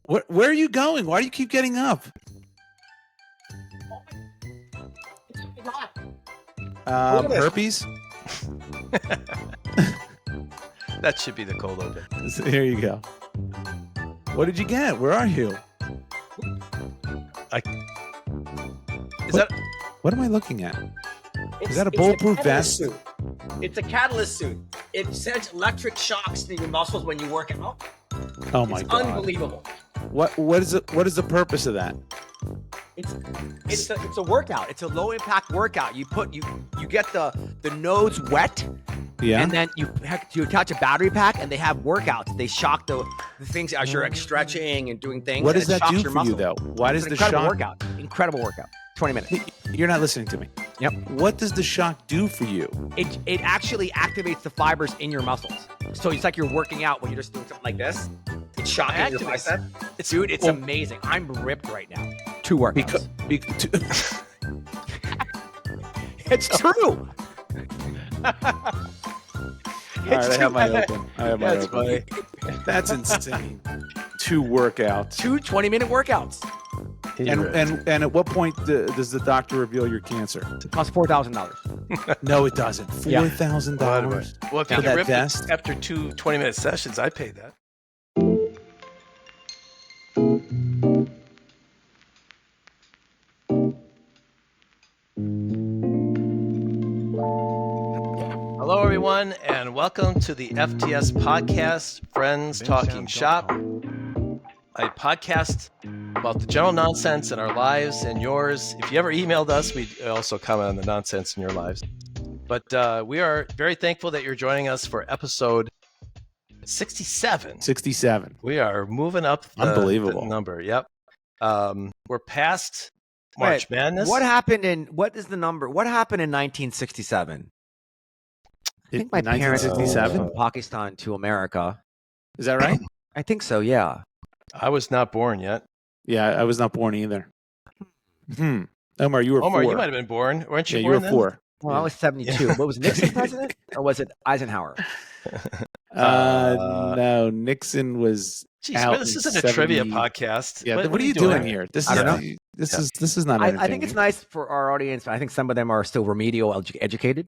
Where are you going? Why do you keep getting up? Herpes? That should be the cold open. So here you go. What did you get? Where are you? What am I looking at? Is that a bulletproof vest? Suit. It's a catalyst suit. It sends electric shocks to your muscles when you work out. Oh my God! Unbelievable. What is it? What is the purpose of that? It's a workout. It's a low impact workout. You get the nose wet. Yeah. And then you attach a battery pack, and they have workouts. They shock the things as you're like stretching and doing things. What does that do your for you, though? Why does the shock? Incredible workout. 20 minutes. You're not listening to me. Yep. What does the shock do for you? It actually activates the fibers in your muscles. So it's like you're working out when you're just doing something like this. It's shocking your bicep. Dude, it's amazing. I'm ripped right now. 2 workouts. It's true. All right, I have my open. That's insane. 2 workouts. 2 20-minute workouts. And at what point does the doctor reveal your cancer? It costs $4,000. No, it doesn't. $4,000. Well, if you get ripped after 2 20-minute sessions, I pay that. Hello, everyone, and welcome to the FTS podcast, Friends Talking Shop. A podcast about the general nonsense in our lives and yours. If you ever emailed us, we also comment on the nonsense in your lives. But we are very thankful that you're joining us for episode 67. 67. We are moving up the number. Yep. We're past March Madness. What is the number? What happened in 1967? I think my parents moved from Pakistan to America. Is that right? I think so, yeah. I was not born yet. Yeah, I was not born either. Omar, you were 4. Omar, you might have been born. Weren't you born you were 4. Well, I was 72. What was Nixon president? Or was it Eisenhower? No, Nixon was out. This isn't a trivia podcast. Yeah, what are you doing here? This is not I think it's nice for our audience. I think some of them are still remedial educated.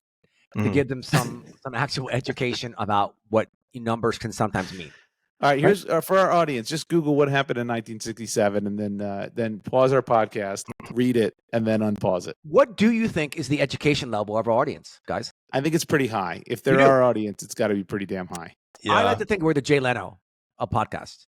To give them some actual education about what numbers can sometimes mean. All right, here's for our audience. Just Google what happened in 1967, and then pause our podcast, read it, and then unpause it. What do you think is the education level of our audience, guys? I think it's pretty high. If they're our audience, it's got to be pretty damn high. Yeah. I like to think we're the Jay Leno of podcast.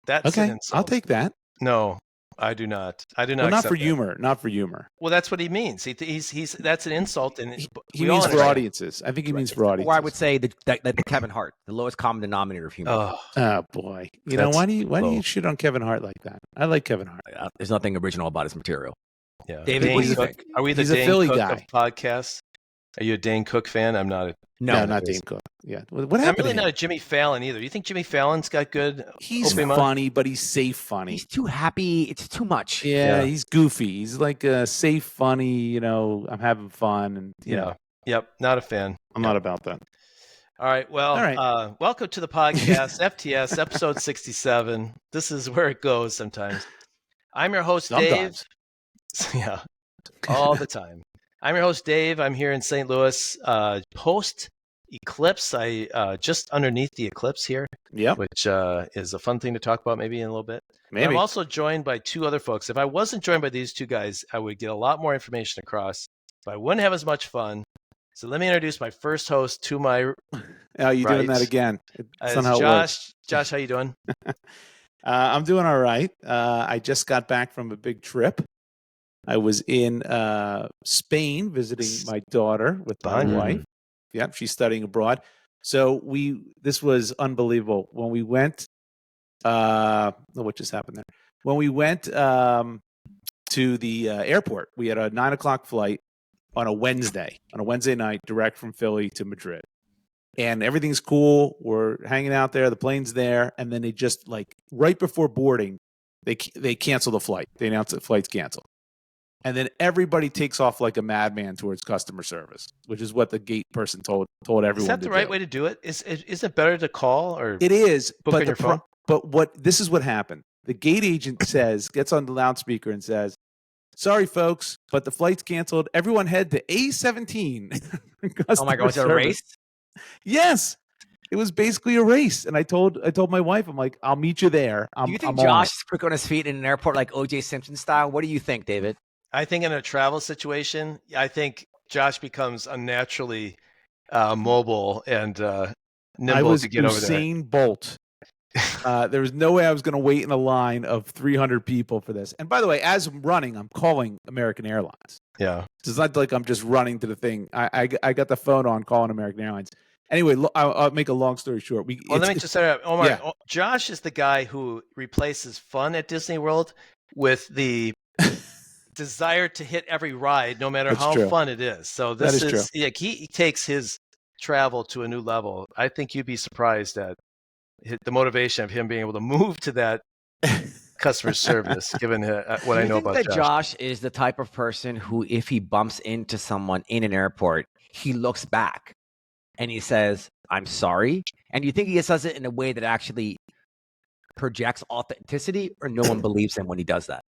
That's okay. An insult. I'll take that. No, I do not. Well, not for humor. Not for humor. Well, that's what he means. He's that's an insult, and he means for audiences. I think he means for audiences. Or I would say the Kevin Hart, the lowest common denominator of humor. Oh boy! You know why do you shit on Kevin Hart like that? I like Kevin Hart. There's nothing original about his material. Yeah, David, what do you think? Are we the Dane Cook of podcasts? Are you a Dane Cook fan? I'm not. No, not Dane Cook. Yeah. What happened? I'm really not a Jimmy Fallon either. You think Jimmy Fallon's got good? He's funny, but he's safe funny. He's too happy. It's too much. Yeah, he's goofy. He's like a safe funny. I'm having fun, and you know. Yep. Not a fan. I'm not about that. All right. Well, welcome to the podcast, FTS, episode 67. This is where it goes sometimes. I'm your host, Dave. Yeah, all the time. I'm your host, Dave. I'm here in St. Louis, post-eclipse. I just underneath the eclipse here, which is a fun thing to talk about maybe in a little bit. Maybe. I'm also joined by 2 other folks. If I wasn't joined by these 2 guys, I would get a lot more information across, but I wouldn't have as much fun. So let me introduce my first host to my you're doing that again. Josh. Josh, how you doing? I'm doing all right. I just got back from a big trip. I was in Spain visiting my daughter with my wife. Yep, she's studying abroad. So this was unbelievable. When we went, what just happened there? When we went to the airport, we had a 9:00 flight on a Wednesday night, direct from Philly to Madrid. And everything's cool. We're hanging out there. The plane's there. And then they just right before boarding, they cancel the flight. They announce the flight's canceled. And then everybody takes off like a madman towards customer service, which is what the gate person told everyone. Is that the right way to do it? Is it better to call or? It is, book on your phone? But this is what happened. The gate agent gets on the loudspeaker and says, "Sorry, folks, but the flight's canceled. Everyone head to A17." Oh my God, was it a race? Yes. It was basically a race. And I told my wife, I'm like, I'll meet you there. Do you think Josh is quick on his feet in an airport like O.J. Simpson style? What do you think, David? I think in a travel situation, I think Josh becomes unnaturally mobile and nimble to get over there. Usain Bolt. There was no way I was going to wait in a line of 300 people for this. And by the way, as I'm running, I'm calling American Airlines. Yeah. It's not like I'm just running to the thing. I got the phone on calling American Airlines. Anyway, I'll make a long story short. Let me just say, Omar, yeah. Josh is the guy who replaces fun at Disney World with the desire to hit every ride, no matter how fun it is. So this is like he takes his travel to a new level. I think you'd be surprised at the motivation of him being able to move to that customer service, given what I know about Josh. Josh is the type of person who, if he bumps into someone in an airport, he looks back and he says, "I'm sorry." And you think he says it in a way that actually projects authenticity, or no one believes him when he does that?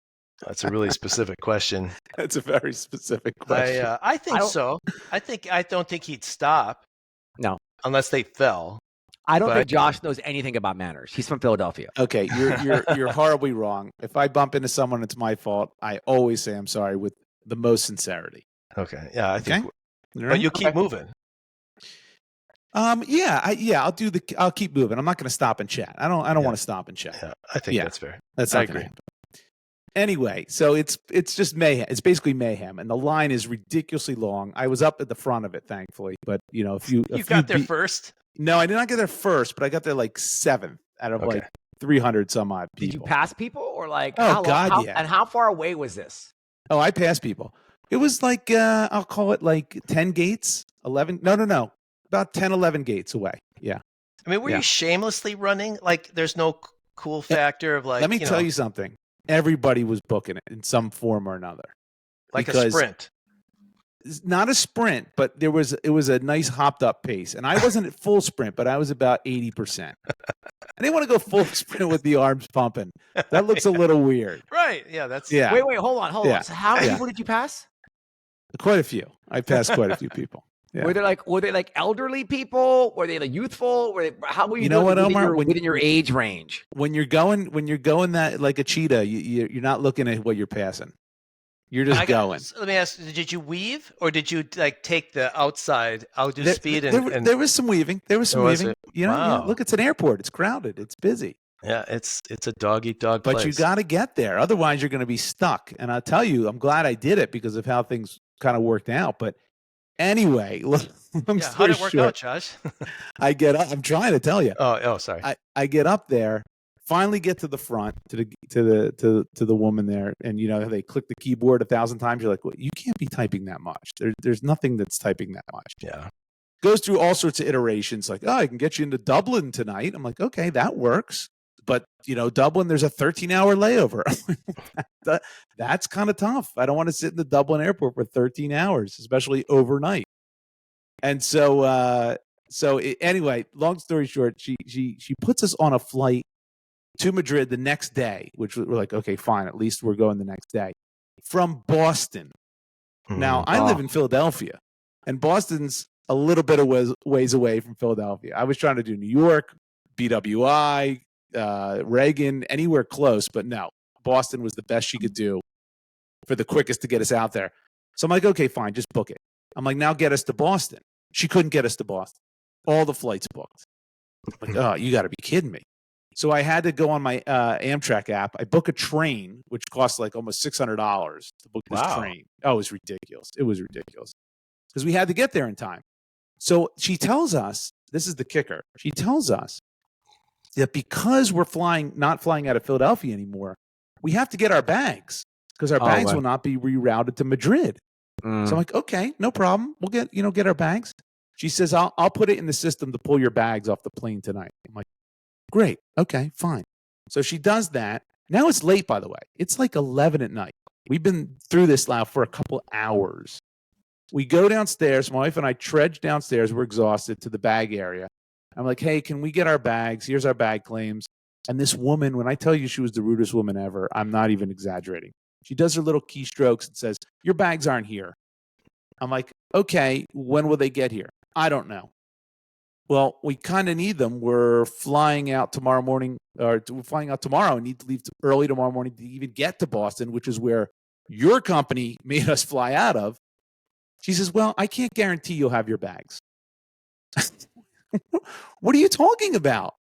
That's a really specific question. That's a very specific question. I think so. I don't think he'd stop. No, unless they fell. I don't think Josh knows anything about manners. He's from Philadelphia. Okay, you're horribly wrong. If I bump into someone, it's my fault. I always say I'm sorry with the most sincerity. Okay, yeah, I think. But you keep moving. I'll keep moving. I'm not going to stop and chat. I don't want to stop and chat. Yeah, I think that's fair. That's not going to happen. Anyway, so it's just mayhem. It's basically mayhem, and the line is ridiculously long. I was up at the front of it, thankfully, but if you got there first. No, I did not get there first, but I got there like 7th out of like 300 some odd people. Did you pass people or like? Yeah. And how far away was this? Oh, I passed people. It was like I'll call it like 10 gates, 11. No, about 10, 11 gates away. Yeah. I mean, were you shamelessly running? Like, there's no cool factor of like. Let me tell you something. Everybody was booking it in some form or another. Like a sprint. Not a sprint, but it was a nice hopped up pace. And I wasn't at full sprint, but I was about 80%. I didn't want to go full sprint with the arms pumping. That looks a little weird. Right. Yeah. Wait, hold on. So how many people did you pass? Quite a few. I passed quite a few people. Yeah. Were they like elderly people? Were they like youthful? How were you? You know what, Omar? Within your age range. When you're going that like a cheetah, you're not looking at what you're passing. You're just going. Let me ask: did you weave, or did you like take the outside outdo speed? There was some weaving. Wow. Look, it's an airport. It's crowded. It's busy. Yeah, it's a dog eat dog place. But you got to get there, otherwise you're going to be stuck. And I'll tell you, I'm glad I did it because of how things kind of worked out. But anyway, how did it work out, Josh? I get up. I'm trying to tell you. Oh, sorry. I get up there. Finally get to the front to the woman there, and they click the keyboard 1,000 times. You're like, well, you can't be typing that much. There's nothing that's typing that much. Yeah. Goes through all sorts of iterations, like, I can get you into Dublin tonight. I'm like, okay, that works. But Dublin, there's a 13-hour layover. That's kind of tough. I don't want to sit in the Dublin airport for 13 hours, especially overnight. And so anyway, long story short, she puts us on a flight to Madrid the next day, which we're like, okay, fine. At least we're going the next day from Boston. Now, I live in Philadelphia, and Boston's a little bit of ways away from Philadelphia. I was trying to do New York, BWI, Reagan, anywhere close, but no, Boston was the best she could do for the quickest to get us out there. So I'm like, okay, fine, just book it. I'm like, now get us to Boston. She couldn't get us to Boston. All the flights booked. I'm like, oh, you got to be kidding me. So I had to go on my Amtrak app. I book a train, which costs like almost $600 to book this train. Oh, it was ridiculous. It was ridiculous because we had to get there in time. So she tells us, this is the kicker. She tells us that because we're not flying out of Philadelphia anymore, we have to get our bags because our bags will not be rerouted to Madrid. So I'm like, okay, no problem. We'll get our bags. She says, I'll put it in the system to pull your bags off the plane tonight. I'm like, great. Okay, fine. So she does that. Now it's late, by the way. It's like 11 at night. We've been through this now for a couple hours. We go downstairs. My wife and I trudge downstairs. We're exhausted to the bag area. I'm like, hey, can we get our bags? Here's our bag claims. And this woman, when I tell you she was the rudest woman ever, I'm not even exaggerating. She does her little keystrokes and says, "Your bags aren't here." I'm like, "Okay, when will they get here?" "I don't know." "Well, we kind of need them. We're flying out tomorrow morning, or we're flying out tomorrow and need to leave early tomorrow morning to even get to Boston, which is where your company made us fly out of." She says, "Well, I can't guarantee you'll have your bags." What are you talking about?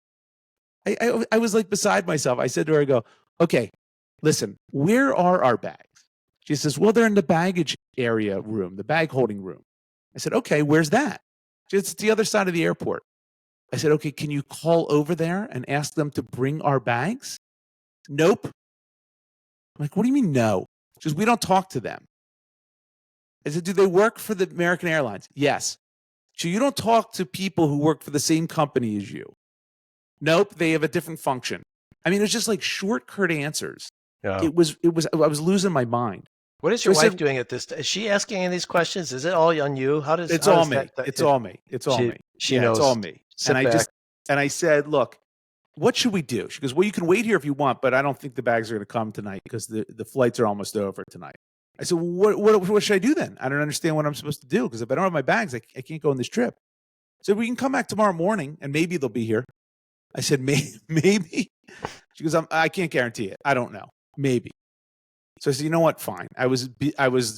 I was like beside myself. I said to her, I go, "Okay, listen, where are our bags?" She says, "Well, they're in the baggage area room, the bag holding room." I said, "Okay, where's that?" She said, "It's the other side of the airport." I said, "Okay, can you call over there and ask them to bring our bags?" "Nope." I'm like, "What do you mean no?" She says, "We don't talk to them." I said, "Do they work for the American Airlines?" "Yes." "So you don't talk to people who work for the same company as you?" "Nope, they have a different function." I mean, it was just like short, curt answers. Yeah. I was losing my mind. What is your wife doing at this? Is she asking any of these questions? Is it all on you? It's all me. It's all me. It's all me. She knows. It's all me. And I said, "Look, what should we do?" She goes, "Well, you can wait here if you want, but I don't think the bags are going to come tonight because the flights are almost over tonight." I said, "Well, what should I do then? I don't understand what I'm supposed to do because if I don't have my bags, I can't go on this trip." So we can come back tomorrow morning and maybe they'll be here. I said, maybe. She goes, I can't guarantee it. I don't know. Maybe. So I said, "You know what? Fine." I was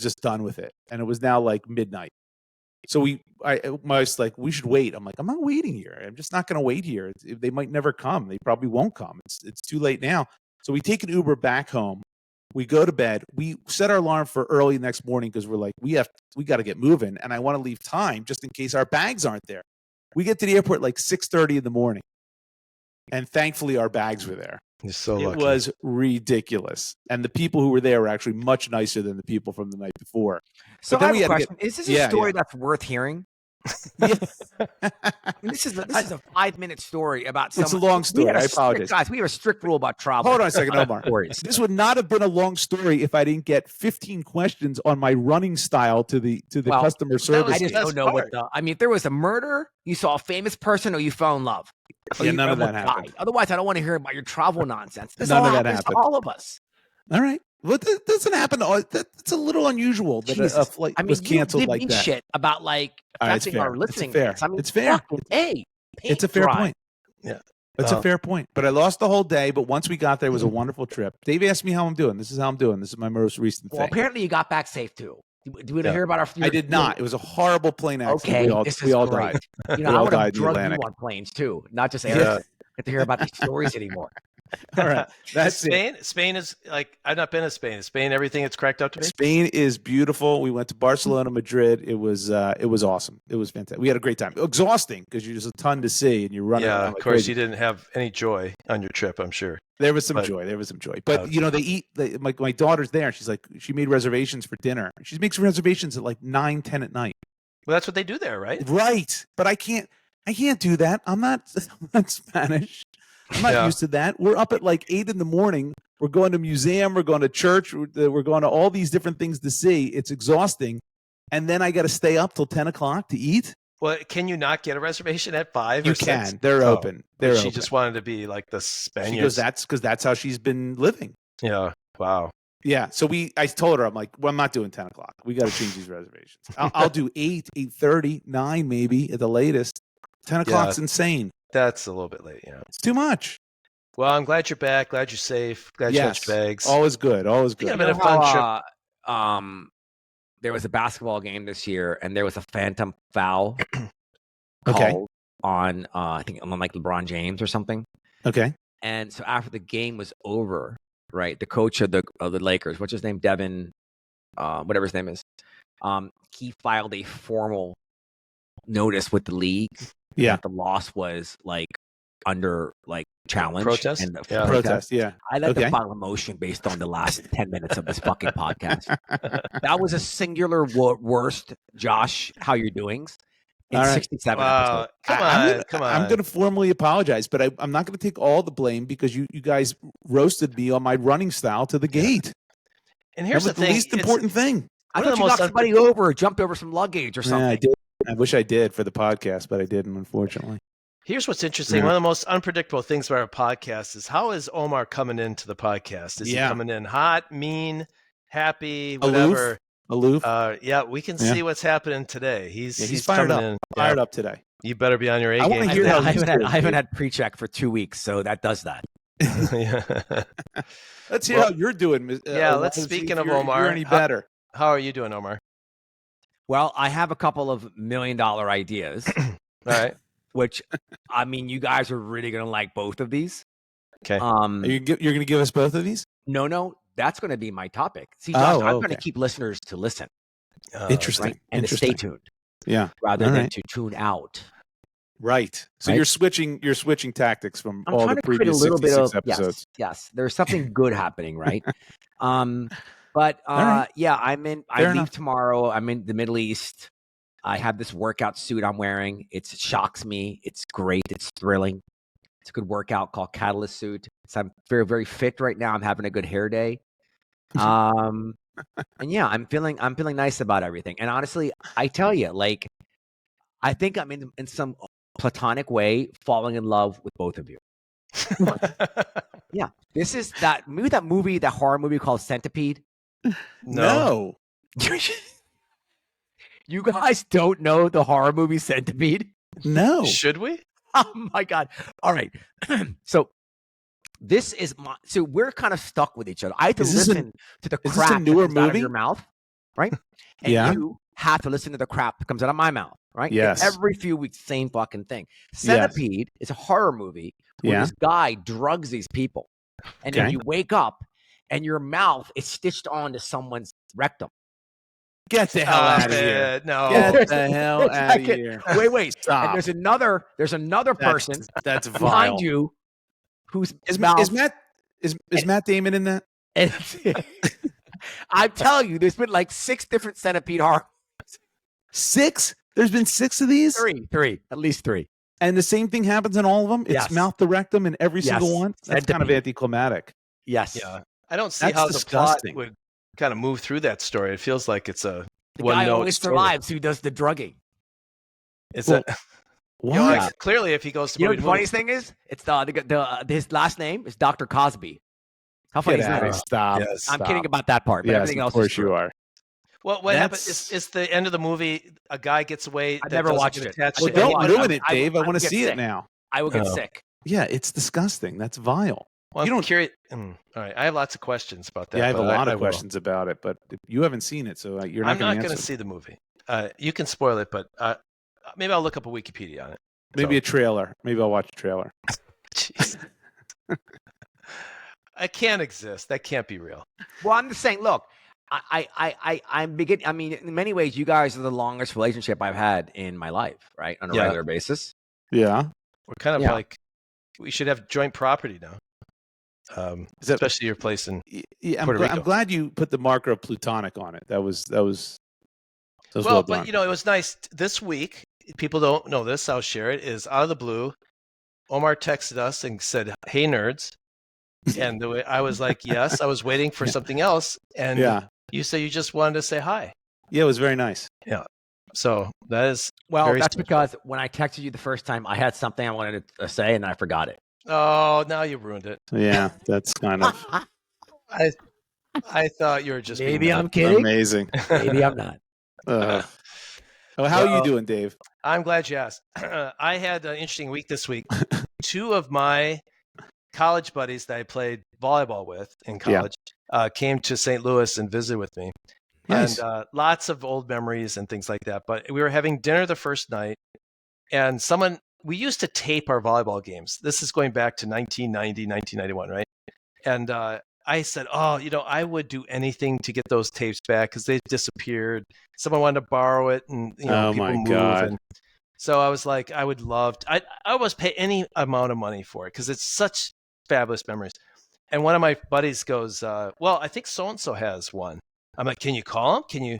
just done with it. And it was now like midnight. So my wife's like, "We should wait." I'm like, "I'm not waiting here. I'm just not going to wait here. They might never come. They probably won't come. It's too late now." So we take an Uber back home. We go to bed. We set our alarm for early next morning because we're like, we got to get moving. And I want to leave time just in case our bags aren't there. We get to the airport like 6:30 in the morning. And thankfully, our bags were there. You're so lucky. It was ridiculous. And the people who were there were actually much nicer than the people from the night before. So I have a question. Is this a story that's worth hearing? Yeah. This is a 5-minute story about someone. It's a long story. I apologize. Guys, we have a strict rule about travel. Hold on a second, Omar. This would not have been a long story if I didn't get 15 questions on my running style to the customer service. I just don't know if there was a murder, you saw a famous person, or you fell in love. Yeah, none of that happened. Otherwise, I don't want to hear about your travel nonsense. None of that happened. To all of us. All right. Well, that doesn't happen. That's a little unusual that a flight was canceled like that. Shit about affecting our listening. It's fair. It's a fair point. Yeah. It's a fair point. But I lost the whole day. But once we got there, it was a wonderful trip. Dave asked me how I'm doing. This is how I'm doing. This is my most recent thing. Well, apparently you got back safe too. Do we hear about our? I did not. It was a horrible plane accident. Okay, we all died. You know, I would have drugged you on planes too, not just air. Get to hear about these stories anymore. All right, that's Spain. Spain is like, I've not been to Spain. Is Spain everything it's cracked up to be? Spain is beautiful. We went to Barcelona, Madrid. It was awesome. It was fantastic. We had a great time. Exhausting because there's a ton to see and you're running. Yeah, around of like course crazy. you didn't have any joy on your trip, I'm sure. There was some joy. But they eat. My daughter's there. She's like, she made reservations for dinner. She makes reservations at like 9, 10 at night. Well, that's what they do there, right? Right. But I can't do that. I'm not Spanish. I'm not used to that. We're up at like 8 in the morning. We're going to museum. We're going to church. We're going to all these different things to see. It's exhausting. And then I got to stay up till 10 o'clock to eat. Well, can you not get a reservation at 5 or 6? You can. They're open. She just wanted to be like the Spaniards. She goes, that's because that's how she's been living. Yeah. Wow. Yeah. So I told her, I'm like, well, I'm not doing 10 o'clock. We got to change these reservations. I'll do 8, 8:30, 9 maybe at the latest. 10 o'clock's insane. That's a little bit late. Yeah. It's too much. Well, I'm glad you're back. Glad you're safe. Glad you got your bags. All is good. All is good. It's been a fun trip. There was a basketball game this year, and there was a phantom foul called on, I think, on like LeBron James or something. Okay. And so after the game was over, right, the coach of the Lakers, what's his name, Devin, whatever his name is, he filed a formal notice with the league. Yeah. That the loss was like under like challenge. Protest? And protest, yeah. I like to file a motion based on the last 10 minutes of this fucking podcast. That was a singular worst, Josh, how you're doing. In 67 episodes. Come on. I'm going to formally apologize, but I'm not going to take all the blame because you guys roasted me on my running style to the gate. And here's the thing. The least important thing. I thought you knocked somebody over or jumped over some luggage or something. Yeah, I did. I wish I did for the podcast, but I didn't, unfortunately. Here's what's interesting. Yeah. One of the most unpredictable things about our podcast is how is Omar coming into the podcast? Is he coming in hot, mean, happy, whatever? Aloof. Yeah, we can see what's happening today. He's fired coming up. in. Fired up today. You better be on your A I game. want to hear how I haven't had pre-check for 2 weeks, so that does that. Let's hear how you're doing. Let's speaking of Omar. You're any better? How are you doing, Omar? Well, I have a couple of $1 million ideas. All right. Which, I mean, you guys are really going to like both of these. Okay. You're going to give us both of these? No, that's going to be my topic. See, Josh, I'm going to keep listeners to listen. Interesting. Right? And to stay tuned. Yeah. Rather than to tune out. Right. So you're switching tactics from I'm all trying the to create previous a little 66 bit of, episodes. Yes. There's something good happening, right? But yeah, I leave tomorrow. I'm in the Middle East. I have this workout suit I'm wearing. It shocks me. It's great. It's thrilling. It's a good workout called Catalyst Suit. So I'm very, very fit right now. I'm having a good hair day. And yeah, I'm feeling nice about everything. And honestly, I tell you, like, I think I'm in some platonic way falling in love with both of you. Yeah. This is that horror movie called Centipede. No. You guys don't know the horror movie Centipede? No. Should we? Oh my God. All right. So we're kind of stuck with each other. I have to listen to the crap that comes out of your mouth, right? And you have to listen to the crap that comes out of my mouth, right? Yes. And every few weeks, same fucking thing. Centipede is a horror movie where this guy drugs these people. And then you wake up and your mouth is stitched onto someone's rectum. Get the hell out of here. No. Get the hell out of here. Wait. Stop. And there's another person that's behind vile. you who's is Matt Damon in that? I'm telling you, there's been like 6 different Centipede horror. 6? There's been 6 of these? 3, at least 3. And the same thing happens in all of them? It's mouth to rectum in every single one? That's kind of anticlimactic. Yes. Yeah. I don't see how the plot would kind of move through that story. It feels like it's a the guy always survives who does the drugging. Is that why? Clearly, if he goes to the funniest thing is, it's his last name is Dr. Cosby. How funny is that? Stop. Yes, I'm kidding about that part, but everything else of course is true. you are. Well, what happens is the end of the movie, a guy gets away. I never watched it. Well, don't ruin it, Dave. I want to see it now. I will get sick. Yeah, it's disgusting. That's vile. Well, I'm curious. All right, I have lots of questions about that. Yeah, I have a lot of questions about it, but you haven't seen it, so you're not going to to see the movie. You can spoil it, but maybe I'll look up a Wikipedia on it. Maybe a trailer. Maybe I'll watch a trailer. Jeez. I can't exist. That can't be real. Well, I'm just saying, look, I'm beginning. I mean, in many ways, you guys are the longest relationship I've had in my life, right? On a regular basis. Yeah. We're kind of like, we should have joint property now. Especially your place in Puerto Rico. I'm glad you put the marker of plutonic on it. That was well but it was nice this week. People don't know this. I'll share it. Is out of the blue, Omar texted us and said, "Hey nerds," and the way I was like, "Yes." I was waiting for something else, and you said you just wanted to say hi. Yeah, it was very nice. Yeah. So that is that's because when I texted you the first time, I had something I wanted to say and I forgot it. Oh, now you ruined it. Yeah, that's kind of. I thought you were just maybe I'm kidding. Amazing. Maybe I'm not. How are you doing, Dave? I'm glad you asked. I had an interesting week this week. 2 of my college buddies that I played volleyball with in college came to St. Louis and visited with me. Nice. And lots of old memories and things like that. But we were having dinner the first night, and we used to tape our volleyball games. This is going back to 1990, 1991, right? And I said, I would do anything to get those tapes back because they disappeared. Someone wanted to borrow it, and people move. God. And so I was like, I would love to. I almost pay any amount of money for it because it's such fabulous memories. And one of my buddies goes, well, I think so-and-so has one. I'm like, can you call him? Can you?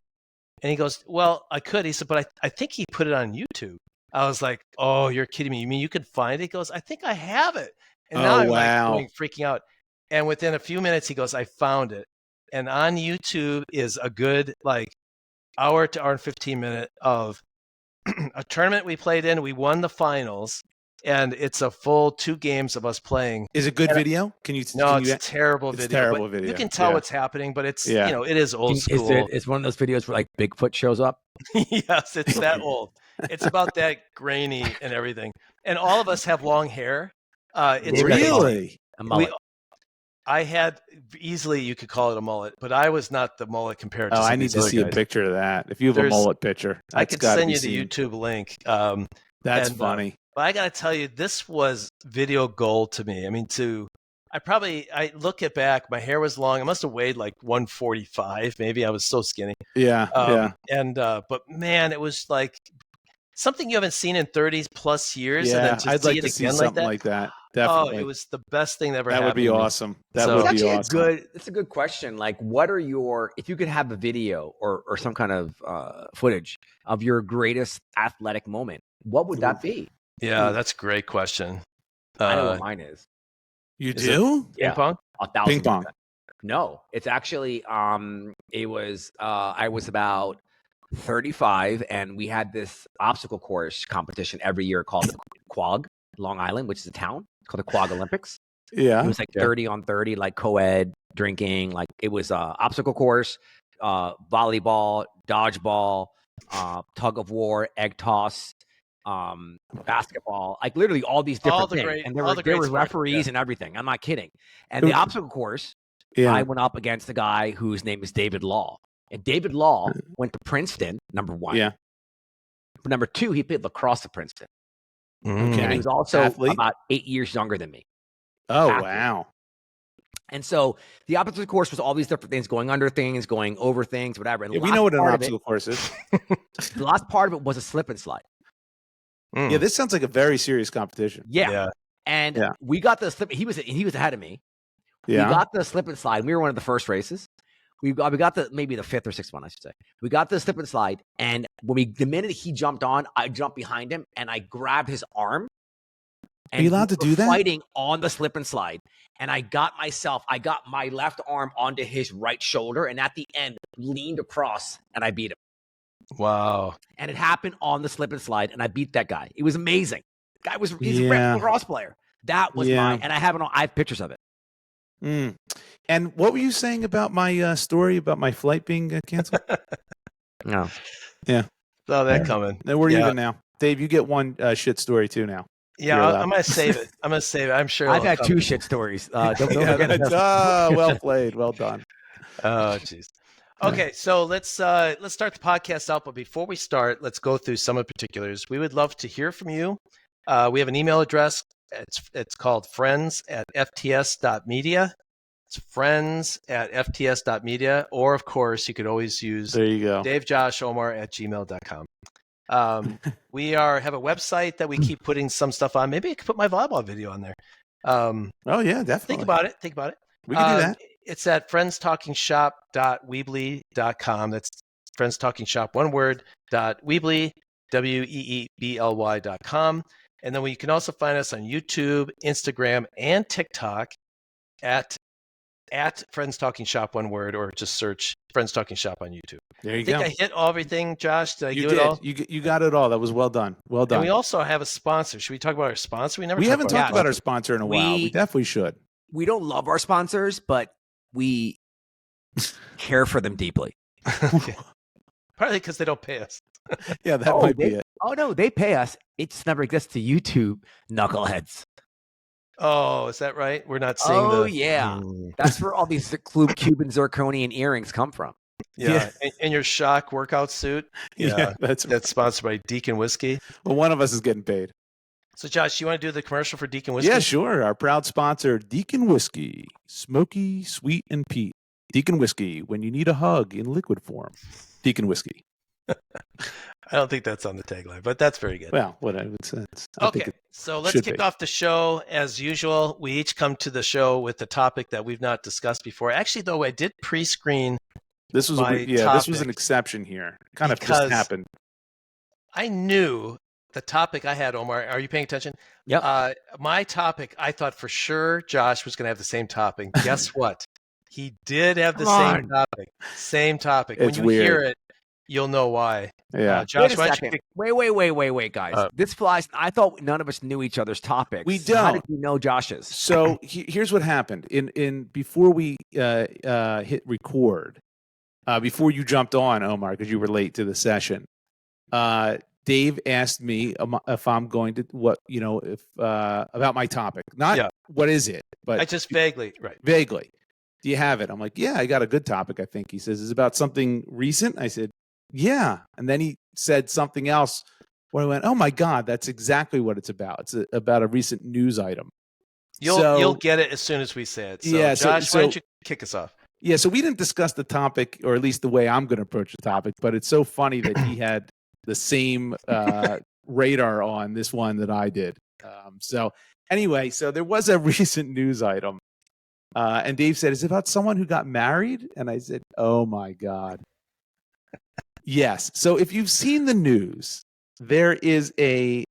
And he goes, well, I could. He said, but I think he put it on YouTube. I was like, oh, you're kidding me. You mean you could find it? He goes, I think I have it. And now I'm like freaking out. And within a few minutes, he goes, I found it. And on YouTube is a good hour to hour and 15 minute of a tournament we played in. We won the finals. and it's a full 2 games of us playing. Is it good video? Can you? No, can it's you, terrible it's video. terrible but video. You can tell Yeah. what's happening, but it's Yeah. it is old school. It's one of those videos where like Bigfoot shows up. Yes, it's that old. It's about that grainy and everything. And all of us have long hair. It's really? A mullet. I had easily, you could call it a mullet, but I was not the mullet compared to Oh, some I of need these to other see a guys. picture of that. If you have a mullet picture, I could send you the YouTube link. That's funny. But I got to tell you, this was video gold to me. I mean, I look it back, my hair was long. I must have weighed like 145, maybe. I was so skinny. Yeah. But man, it was like something you haven't seen in 30 plus years. Yeah, And then to I'd see like it to see again something like that. Definitely. Oh, it was the best thing that ever That happened. would be to me. awesome. That So- would be It's actually awesome. it's a good question. Like, what are if you could have a video or some kind of footage of your greatest athletic moment, what would that be? Yeah, that's a great question. I know what mine is. You Is do? Ping pong? 1,000%. Ping pong. No, it's actually it was I was about 35 and we had this obstacle course competition every year called the Quag, Long Island, which is a town. It's called the Quag Olympics. Yeah. It was like 30 on 30, like co-ed, drinking. Like it was obstacle course, volleyball, dodgeball, tug of war, egg toss, basketball, like literally all these different things. And there were referees and everything. I'm not kidding. And the obstacle course, I went up against a guy whose name is David Law. And David Law went to Princeton, number 1. Yeah. But number 2, he played lacrosse at Princeton. Okay. And he was also Athlete? about 8 years younger than me. Oh, Athlete. wow. And so the obstacle course was all these different things, going under things, going over things, whatever. And Yeah, we know what an obstacle course is. The last part of it was a slip and slide. Yeah, this sounds like a very serious competition. Yeah. And we got the slip. He was ahead of me. Yeah. We got the slip and slide. We were one of the first races. We got maybe the 5th or 6th one, I should say. We got the slip and slide. And the minute he jumped on, I jumped behind him and I grabbed his arm. And Are you allowed to do that? Fighting on the slip and slide. And I got my left arm onto his right shoulder. And at the end, leaned across and I beat him. Wow. And it happened on the slip and slide. And I beat that guy. It was amazing. He's a lacrosse player. That was mine. And I have pictures of it. Mm. And what were you saying about my story about my flight being canceled? No. Yeah. Saw that coming. No, we're even now. Dave, you get one shit story too now. Yeah, I'm going to save it. I'm sure I've had 2 shit stories. Don't forget well played. Well done. Oh, jeez. Okay, so let's start the podcast out. But before we start, let's go through some of the particulars. We would love to hear from you. We have an email address. It's called friends@fts.media. It's friends@fts.media. Or, of course, you could always use DaveJoshOmar@gmail.com. We have a website that we keep putting some stuff on. Maybe I could put my volleyball video on there. Oh, yeah, definitely. Think about it. We can do that. It's at friendstalkingshop.weebly.com. That's friendstalkingshop, one word, .weebly, WEEBLY.com. And then you can also find us on YouTube, Instagram, and TikTok at Friends Talking Shop, one word, or just search Friends Talking Shop on YouTube. There you go. I hit everything, Josh? Did I You do it all? You got it all. That was well done. Well done. And we also have a sponsor. Should we talk about our sponsor? We haven't talked about our sponsor in a while. We definitely should. We don't love our sponsors, but we care for them deeply. Partly because they don't pay us. Yeah, that might be it. Oh, no, they pay us. It just never gets to YouTube, knuckleheads. Oh, is that right? We're not seeing yeah. That's where all these Cuban zirconian earrings come from. Yeah. And your shock workout suit. Yeah, that's sponsored by Deacon Whiskey. Well, one of us is getting paid. So, Josh, you want to do the commercial for Deacon Whiskey? Yeah, sure. Our proud sponsor, Deacon Whiskey. Smoky, sweet, and peat. Deacon Whiskey, when you need a hug in liquid form. Deacon Whiskey. I don't think that's on the tagline, but that's very good. Well, what I would say. Okay, so let's kick off the show. As usual, we each come to the show with a topic that we've not discussed before. Actually, though, I did pre-screen this was this was an exception here. Kind of just happened. I knew the topic I had, Omar. Are you paying attention? Yep. My topic, I thought for sure Josh was going to have the same topic. Guess what? He did have the same topic. Same topic. It's when you hear it, you'll know why. Yeah. Josh, Wait a why don't you second. kick- Wait, guys. This flies. I thought none of us knew each other's topics. We How don't. did you know Josh's? So here's what happened. In before we hit record, before you jumped on, Omar, because you were late to the session, Dave asked me if I'm going to about my topic. Not what is it, but I just vaguely. Do you have it? I'm like, yeah, I got a good topic, I think. He says, is it about something recent? I said, yeah. And then he said something else where I went, oh my God, that's exactly what it's about. It's about a recent news item. You'll get it as soon as we say it. So, yeah, Josh, why don't you kick us off? Yeah, so we didn't discuss the topic, or at least the way I'm going to approach the topic, but it's so funny that he had the same radar on this one that I did. So anyway, so there was a recent news item. And Dave said, is it about someone who got married? And I said, oh my God. Yes. So if you've seen the news, there is a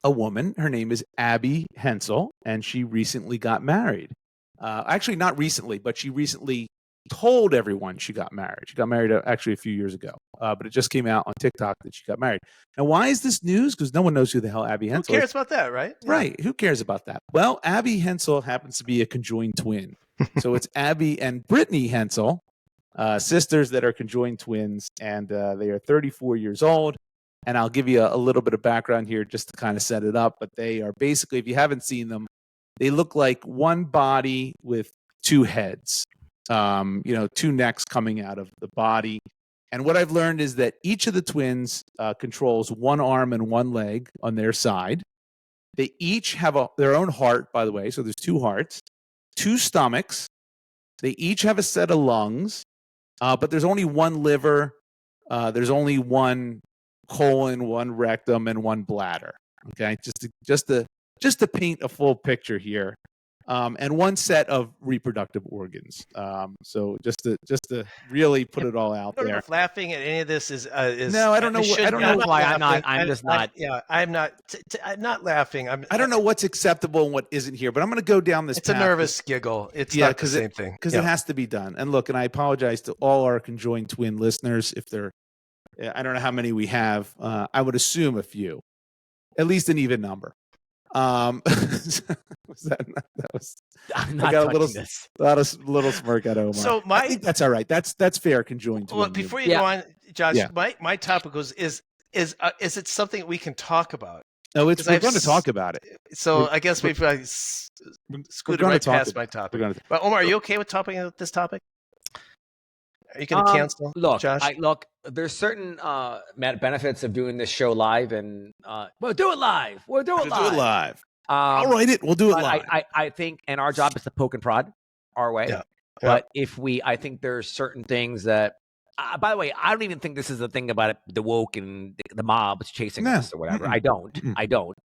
woman. Her name is Abby Hensel, and she recently got married. Actually, not recently, but she recently told everyone she got married. She got married actually a few years ago, but it just came out on TikTok that she got married. And why is this news? Because no one knows who the hell Abby Hensel is. Who cares about that, right? Yeah. Right. Who cares about that? Well, Abby Hensel happens to be a conjoined twin. So it's Abby and Brittany Hensel, sisters that are conjoined twins, and they are 34 years old. And I'll give you a little bit of background here just to kind of set it up. But they are basically, if you haven't seen them, they look like one body with two heads, two necks coming out of the body. And what I've learned is that each of the twins controls one arm and one leg on their side. They each have their own heart, by the way. So there's two hearts, two stomachs. They each have a set of lungs, but there's only one liver. There's only one colon, one rectum, and one bladder. Okay, just to paint a full picture here, and one set of reproductive organs. So just to really put it all out I don't know there. if laughing at any of this is no, I don't know. I don't know why I'm just not. I'm not. I'm not laughing. I don't know what's acceptable and what isn't here, but I'm going to go down this. It's a nervous giggle. It's not the same thing because it has to be done. And look, and I apologize to all our conjoined twin listeners if they're. I don't know how many we have. I would assume a few, at least an even number. That was I'm not I got touching a little smirk at Omar. So I think that's all right. That's fair. Conjoined twin. Well, before you go on, Josh, my topic was is it something we can talk about? No, we're going to talk about it. So I guess maybe I scooted right past my topic. But Omar, are you okay with talking this topic? Are you going to cancel? Look, Josh? There's certain benefits of doing this show live, and we'll do it live. We'll do it live. I'll write it. We'll do it live. I think, and our job is to poke and prod our way. Yeah. But I think there's certain things that, by the way, I don't even think this is the thing about it, the woke and the mobs chasing us or whatever. I don't.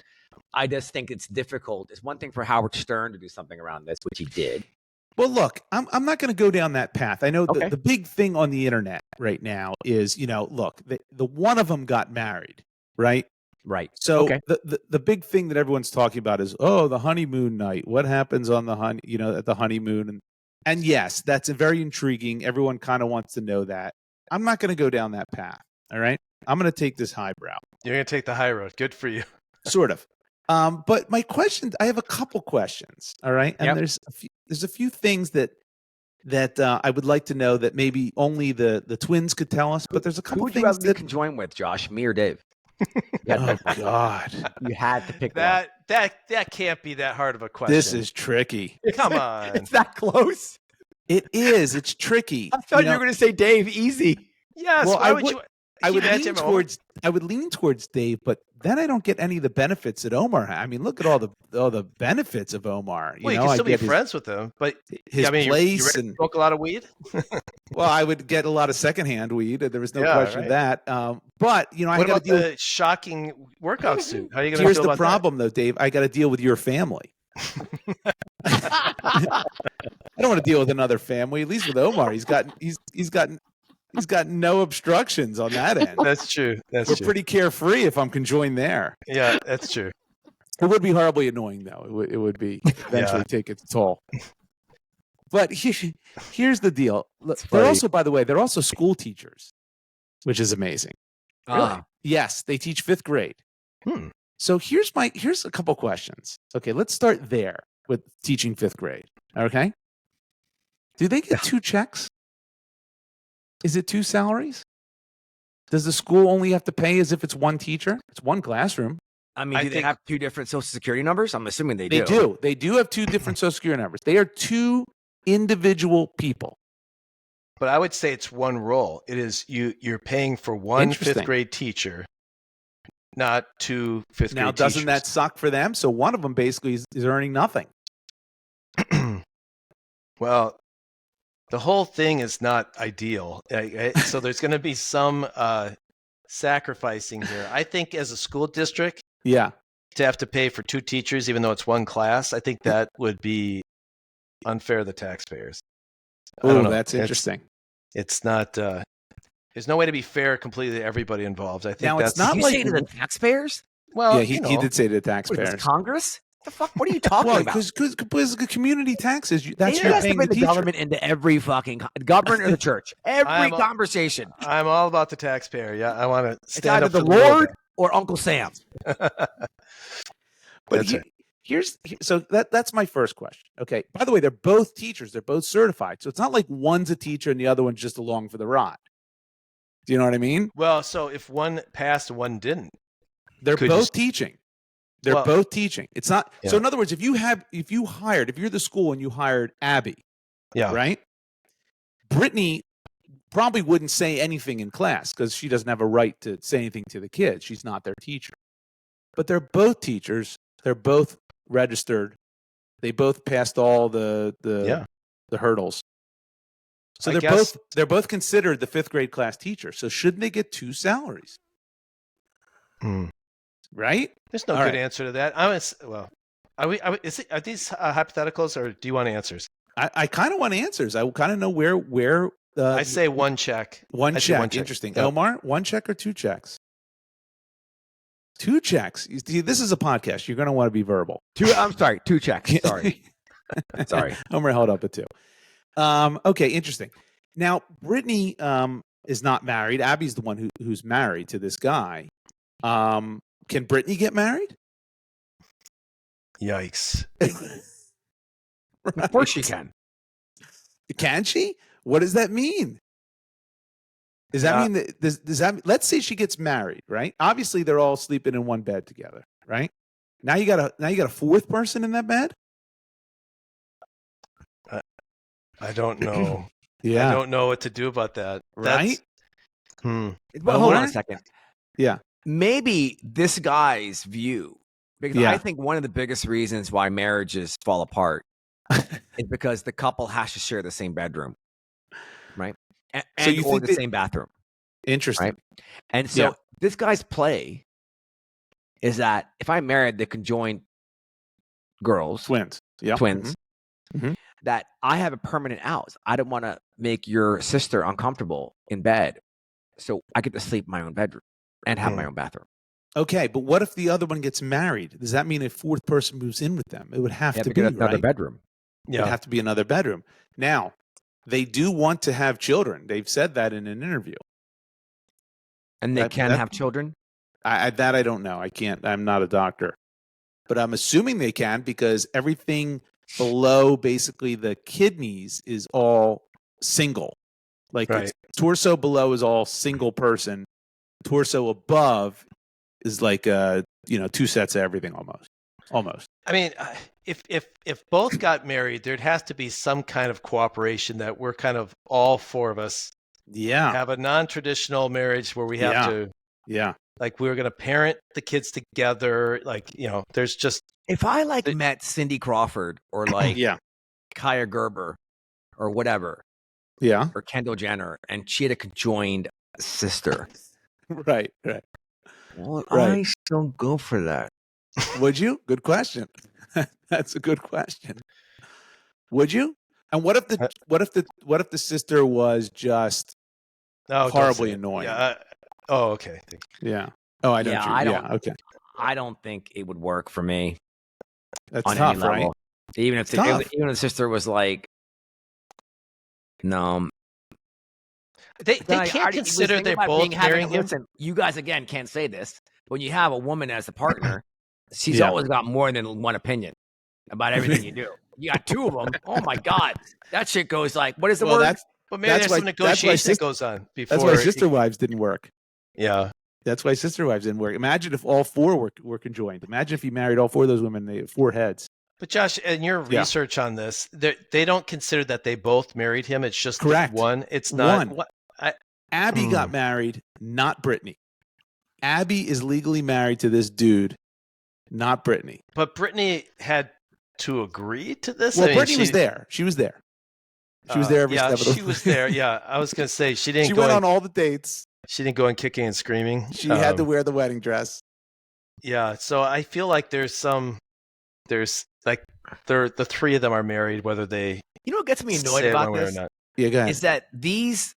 I just think it's difficult. It's one thing for Howard Stern to do something around this, which he did. Well, look, I'm not going to go down that path. I know the big thing on the internet right now is, look, the one of them got married, right? Right. So the big thing that everyone's talking about is, the honeymoon night. What happens on the at the honeymoon? And yes, that's very intriguing. Everyone kind of wants to know that. I'm not going to go down that path. All right. I'm going to take this highbrow. You're going to take the high road. Good for you. Sort of. But my question, I have a couple questions. All right. And there's a few things that I would like to know that maybe only the twins could tell us, but there's a couple things that can join with, Josh, me or Dave. Oh God. You had to pick that. That can't be that hard of a question. This is tricky. Come on. It's that close. It is. It's tricky. I thought you were going to say Dave easy. Yes. Well, why would you? I would lean towards Dave, but then I don't get any of the benefits that Omar has. I mean, look at all the benefits of Omar. You can still be friends with him, but his place you and smoke a lot of weed. Well, I would get a lot of secondhand weed. There was no question of that. But I got to deal with the shocking workout suit. How are you going to? Here's the problem, though, Dave. I got to deal with your family. I don't want to deal with another family. At least with Omar, he's got no obstructions on that end. That's true. We're pretty carefree if I'm conjoined there. Yeah, that's true. It would be horribly annoying, though. It would be eventually take its toll. But here's the deal. They're also, by the way, they're also school teachers. which is amazing. Really? Yes, they teach fifth grade. So here's a couple questions. Okay, let's start there with teaching fifth grade. Okay. Do they get 2 checks? Is it 2 salaries? Does the school only have to pay as if it's one teacher? It's one classroom. I mean, do they have 2 different social security numbers? I'm assuming they do. They do. They do have 2 different social security numbers. They are 2 individual people. But I would say it's one role. It is you're paying for one fifth grade teacher, not 2 fifth grade teachers. Now, doesn't that suck for them? So one of them basically is earning nothing. Well, the whole thing is not ideal. So there's going to be some sacrificing here. I think as a school district, to have to pay for 2 teachers, even though it's one class, I think that would be unfair to the taxpayers. Oh, that's interesting. It's not. There's no way to be fair completely to everybody involved. I think now, that's it's not you like say to the taxpayers. Well, he did say to the taxpayers. What is this, Congress? The fuck? What are you talking about? Because community taxes. That's you're paying the government into every fucking government or the church. Every conversation. I'm all about the taxpayer. Yeah, I want to stand it's up either for the Lord or Uncle Sam. So that's my first question. Okay. By the way, they're both teachers. They're both certified. So it's not like one's a teacher and the other one's just along for the ride. Do you know what I mean? Well, so if one passed and one didn't, they're both teaching. They're both teaching. It's not. Yeah. So in other words, if you're the school and you hired Abby, right? Brittany probably wouldn't say anything in class because she doesn't have a right to say anything to the kids. She's not their teacher. But they're both teachers. They're both registered. They both passed all the hurdles. So they're both considered the fifth grade class teacher. So shouldn't they get 2 salaries? Right? There's no good answer to that. Are these hypotheticals, or do you want answers? I kind of want answers. I kind of know where. I say 1 check. One check. Interesting. Yep. Omar, 1 check or 2 checks? 2 checks. You see, this is a podcast. You're going to want to be verbal. 2. I'm sorry. 2 checks. Sorry. Sorry. Omar held up a 2. Okay. Interesting. Now, Brittany is not married. Abby's the one who's married to this guy. Can Brittany get married? Yikes. Right. Of course she can. Can she? What does that mean? Does that mean that does that? Let's say she gets married, right? Obviously, they're all sleeping in one bed together, right? Now you got a 4th person in that bed. I don't know. I don't know what to do about that. Right? Well, hold on a second. Yeah. Maybe this guy's view, because I think one of the biggest reasons why marriages fall apart is because the couple has to share the same bedroom, right? Or the same bathroom. Interesting. Right? And so this guy's play is that if I married the conjoined twins, mm-hmm. that I have a permanent out. I don't want to make your sister uncomfortable in bed, so I get to sleep in my own bedroom and have my own bathroom. Okay, but what if the other one gets married? Does that mean a 4th person moves in with them? It would have to be another bedroom. Yeah, it'd have to be another bedroom. Now, they do want to have children. They've said that in an interview. And they can have children? I don't know. I can't. I'm not a doctor. But I'm assuming they can because everything below basically the kidneys is all single. Like torso below is all single person. Torso above is like 2 sets of everything almost. I mean, if both got married, there'd has to be some kind of cooperation that we're kind of all 4 of us have a non-traditional marriage where we have to like we're going to parent the kids together, like there's just if I met Cindy Crawford or Kaya Gerber or whatever or Kendall Jenner and she had a conjoined sister. Right. Well, I still go for that. Would you? Good question. That's a good question. Would you? And what if the sister was just horribly annoying? Yeah. Okay. Yeah. Oh, I know. Yeah, okay. I don't think it would work for me. That's tough, right? Even if the sister was like, no. They can't consider they're both marrying him. Listen, you guys again can't say this. When you have a woman as a partner, she's Yeah. always got more than one opinion about everything you do. You got two of them. Oh my God, that shit goes like, what is the word? Well, maybe there's some negotiation that goes on before. That's why Sister Wives didn't work. Yeah. That's why Sister Wives didn't work. Imagine if all four were conjoined. Imagine if you married all four of those women, they had 4 heads. But Josh, in your research on this, they don't consider that they both married him. It's just one. It's not one. Abby got married, not Brittany. Abby is legally married to this dude, not Brittany. But Brittany had to agree to this. Well, Brittany was there. She was there. She was there every step of the way. She was there. Yeah, I was going to say she didn't. She went on all the dates. She didn't go in kicking and screaming. She had to wear the wedding dress. Yeah, so I feel like there's like the 3 of them are married, whether they. You know what gets me annoyed about this? Yeah, go ahead. Is that these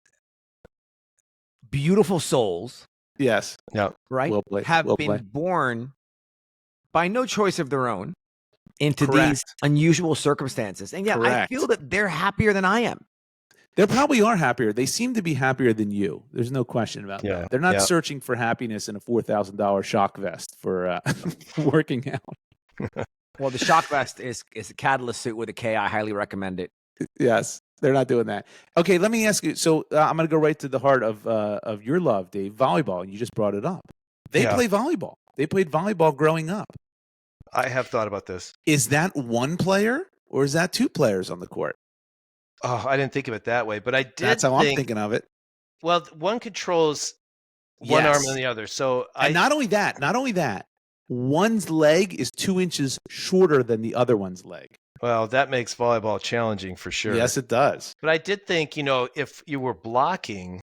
beautiful souls, yes, right, have been born by no choice of their own into these unusual circumstances, and I feel that they're happier than I am. They probably are happier. They seem to be happier than you. There's no question about that. They're not searching for happiness in a $4,000 shock vest for working out. Well, the shock vest is a catalyst suit with a K. I highly recommend it. Yes, they're not doing that. Okay, let me ask you. So I'm going to go right to the heart of your love, Dave. Volleyball, and you just brought it up. They play volleyball. They played volleyball growing up. I have thought about this. Is that one player or is that 2 players on the court? Oh, I didn't think of it that way, but I did. That's how I'm thinking of it. Well, one controls one arm and the other. So and not only that, one's leg is 2 inches shorter than the other one's leg. Well, that makes volleyball challenging for sure. Yes, it does. But I did think, if you were blocking,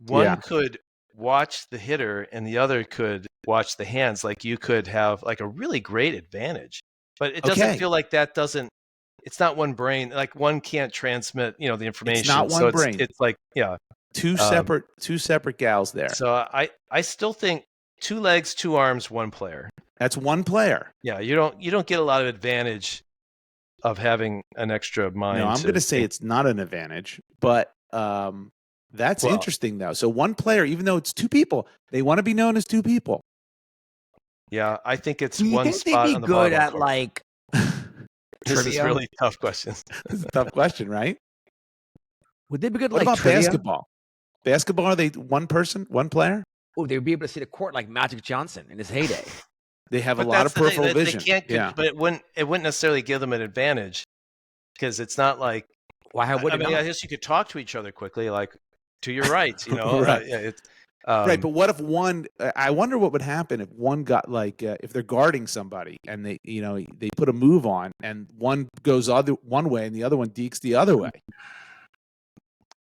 one could watch the hitter and the other could watch the hands. Like you could have like a really great advantage. But it doesn't feel like that doesn't. It's not one brain. Like one can't transmit, the information. It's not one brain. It's like two separate gals there. So I still think 2 legs, 2 arms, 1 player. That's 1 player. Yeah, you don't get a lot of advantage of having an extra mind. No, I'm going to say it's not an advantage, but that's interesting though. So 1 player, even though it's 2 people, they want to be known as 2 people. Yeah, I think it's one spot spot on the good at court. like. This is really tough question. It's a tough question, right? Would they be good what like about trivia? basketball? Basketball, are they 1 person, 1 player? Oh, they would be able to see the court like Magic Johnson in his heyday. They have a lot of peripheral vision. They can't, but it wouldn't necessarily give them an advantage because it's not like. Why would it? I guess you could talk to each other quickly, like to your rights, right. Right, but what if one? I wonder what would happen if one got like if they're guarding somebody and they they put a move on and one goes one way and the other one dekes the other way.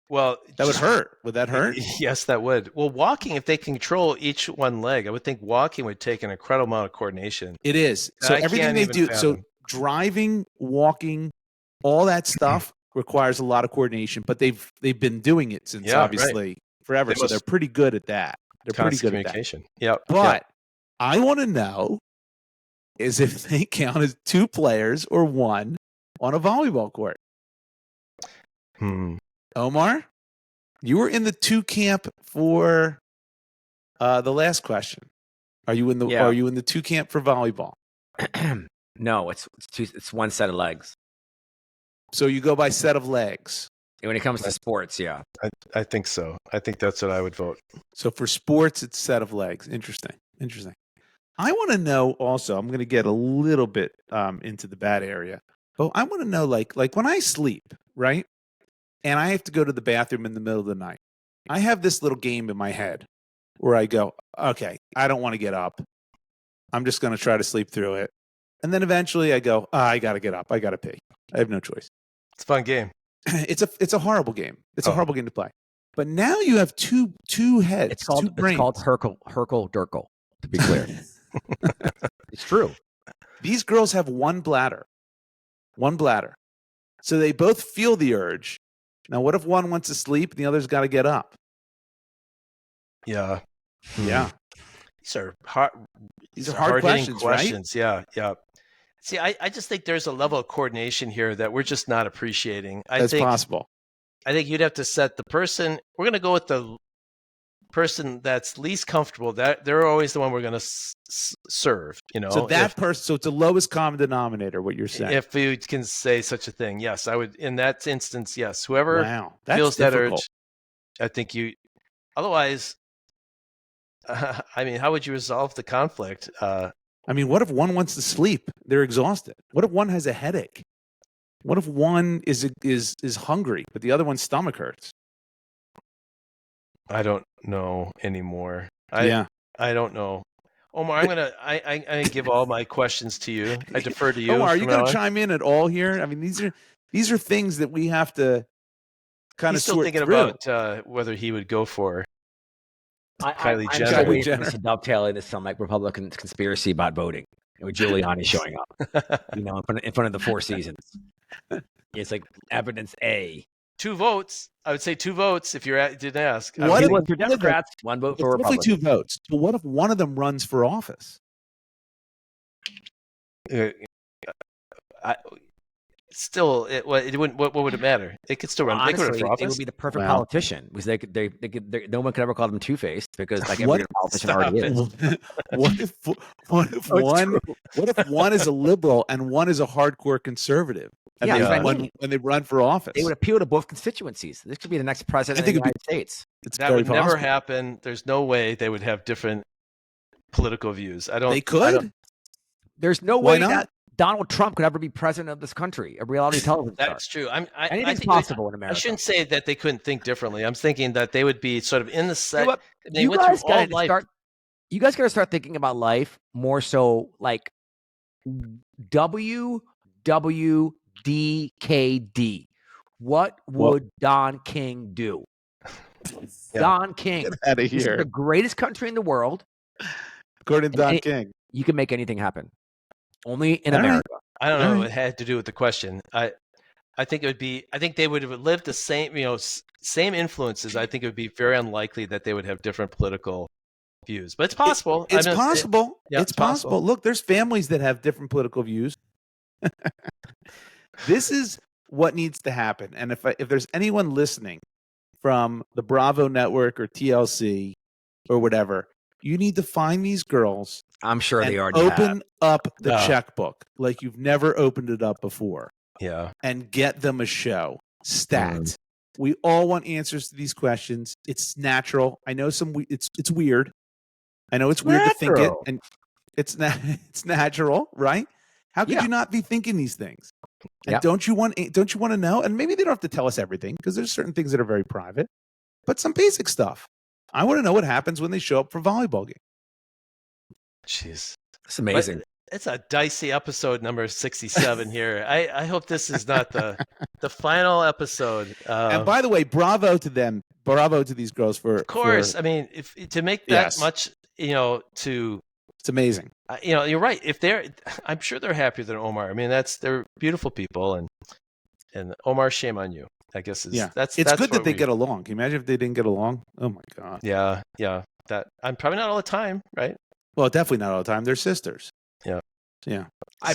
Well, that would hurt. Would that hurt? Yes, that would. Well, walking, if they control each one leg, I would think walking would take an incredible amount of coordination. It is. So everything they do, so driving, walking, all that stuff requires a lot of coordination. But they've been doing it since obviously forever, so they're pretty good at that. They're pretty good at that. Yeah, but I want to know is if they count as 2 players or 1 on a volleyball court. Omar, you were in the 2 camp for the last question. Are you in the 2 camp for volleyball? No, it's 1 set of legs. So you go by set of legs. When it comes to sports, yeah. I think so. I think that's what I would vote. So for sports, it's set of legs. Interesting. I want to know also, I'm going to get a little bit into the bad area. But I want to know, like when I sleep, right? And I have to go to the bathroom in the middle of the night. I have this little game in my head where I go, okay, I don't want to get up. I'm just going to try to sleep through it. And then eventually I go, I got to get up. I got to pee. I have no choice. It's a fun game. It's a horrible game. It's a horrible game to play. But now you have two heads. It's called Herkel Durkel, to be clear. It's true. These girls have 1 bladder. 1 bladder. So they both feel the urge. Now, what if one wants to sleep and the other's got to get up? Yeah. Yeah. These are hard. These are hard questions, right? Yeah. See, I just think there's a level of coordination here that we're just not appreciating. That's possible. I think you'd have to set the person. We're going to go with the person that's least comfortable. That they're always the one we're going to serve. So that person. So it's the lowest common denominator. What you're saying. If you can say such a thing, yes, I would. In that instance, yes. Whoever that's feels difficult. that urge, I think you. Otherwise, I mean, how would you resolve the conflict? I mean, what if one wants to sleep? They're exhausted. What if one has a headache? What if one is hungry, but the other one's stomach hurts? I don't know anymore. I don't know. Omar, I'm gonna give all my questions to you. I defer to you. Omar, are you going to chime in at all here? I mean, these are things that we have to kind of still sort thinking through. About whether he would go for Kylie Jenner. I'm waiting for this to dovetail into some like Republican conspiracy about voting, and with Giuliani showing up, in front of the Four Seasons. It's like evidence A. 2 votes. I would say 2 votes if you didn't ask. What if for Democrats, 1 vote for Republicans? Definitely 2 votes. But what if one of them runs for office? Still, it wouldn't. What would it matter? It could still run. Honestly, they could run for office. It would be the perfect politician because no one could ever call them two-faced because like every politician already is. What if one is a liberal and one is a hardcore conservative? And when they run for office, they would appeal to both constituencies. This could be the next president of the United States. That would never happen. There's no way they would have different political views. They could. There's no way that Donald Trump could ever be president of this country, a reality television star. That's true. Anything's possible in America. I shouldn't say that they couldn't think differently. I'm thinking that they would be sort of in the set. You guys got to start thinking about life more so like WWDKD. What would Don King do? Don King. Get out of here. This is the greatest country in the world. According to Don King. You can make anything happen. Only in America. I don't know what it had to do with the question. I think it would be. I think they would have lived the same, same influences. I think it would be very unlikely that they would have different political views. But it's possible. It's possible. It's possible. Look, there's families that have different political views. This is what needs to happen. And if there's anyone listening from the Bravo Network or TLC or whatever, you need to find these girls. I'm sure they already open up the checkbook like you've never opened it up before. Yeah. And get them a show. Stat. We all want answers to these questions. It's natural. I know it's weird. I know it's weird to think it, and it's natural, right? How could you not be thinking these things? And don't you want to know? And maybe they don't have to tell us everything because there's certain things that are very private, but some basic stuff. I want to know what happens when they show up for volleyball game. Jeez, it's amazing. But it's a dicey episode number 67 here. I hope this is not the final episode. And by the way, bravo to them. Bravo to these girls for. Of course, I mean, to make that much, it's amazing. You're right. I'm sure they're happier than Omar. I mean, they're beautiful people, and Omar, shame on you. I guess that's good that they get along. Can you imagine if they didn't get along? Oh my God. Yeah. That I'm probably not all the time, right? Well, definitely not all the time. They're sisters. Yeah. I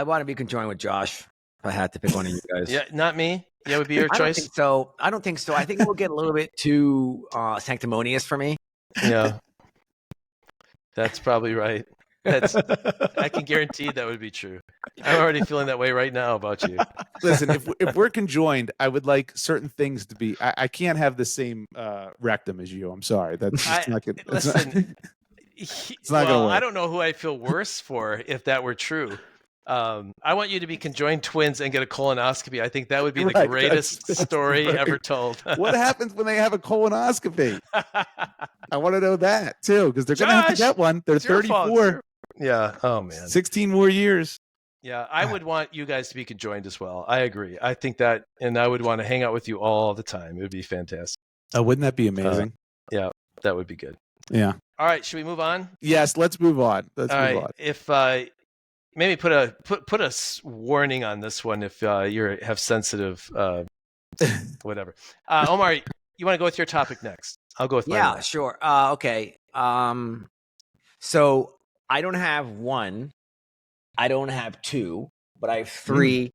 want to be conjoined with Josh. If I had to pick one of you guys. Yeah, not me. Yeah, would be your choice. I don't think so. I think it will get a little bit too sanctimonious for me. Yeah. That's probably right. I can guarantee that would be true. I'm already feeling that way right now about you. Listen, if we're conjoined, I would like certain things to be. I can't have the same rectum as you. I'm sorry. That's just not good. Listen, it's not gonna work. I don't know who I feel worse for if that were true. I want you to be conjoined twins and get a colonoscopy. I think that would be the greatest story ever told. What happens when they have a colonoscopy? I want to know that too, because they're going to have to get one. They're 34. Yeah. Oh man. 16 more years. Yeah, I would want you guys to be conjoined as well. I agree. I think that, and I would want to hang out with you all the time. It would be fantastic. Oh, wouldn't that be amazing? Yeah, that would be good. Yeah. All right, should we move on? Yes, let's move on. Let's move on. If maybe put a warning on this one if you have sensitive whatever. Omar, you want to go with your topic next? I'll go with mine. Yeah, sure. Okay. So I don't have one. I don't have two, but I have $3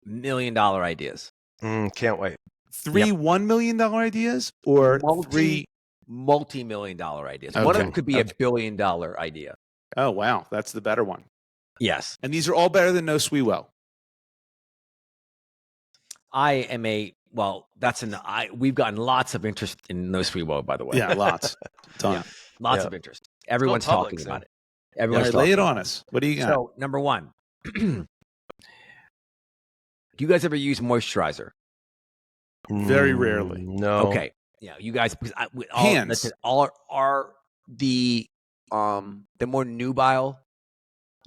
million ideas. Can't wait. Three $1 million ideas or three multi-million-dollar ideas. Okay. One of them could be $1 billion idea. Oh, wow. That's the better one. Yes. And these are all better than No Sweewell. We've gotten lots of interest in No Sweewell, by the way. Yeah, lots. Ton. Lots of interest. Everyone's talking about it. Everyone's lay it talking on about us. What do you got? So, number one, do you guys ever use moisturizer? Very rarely. No. Okay. Yeah, you guys, because Hands. listen, all are the more nubile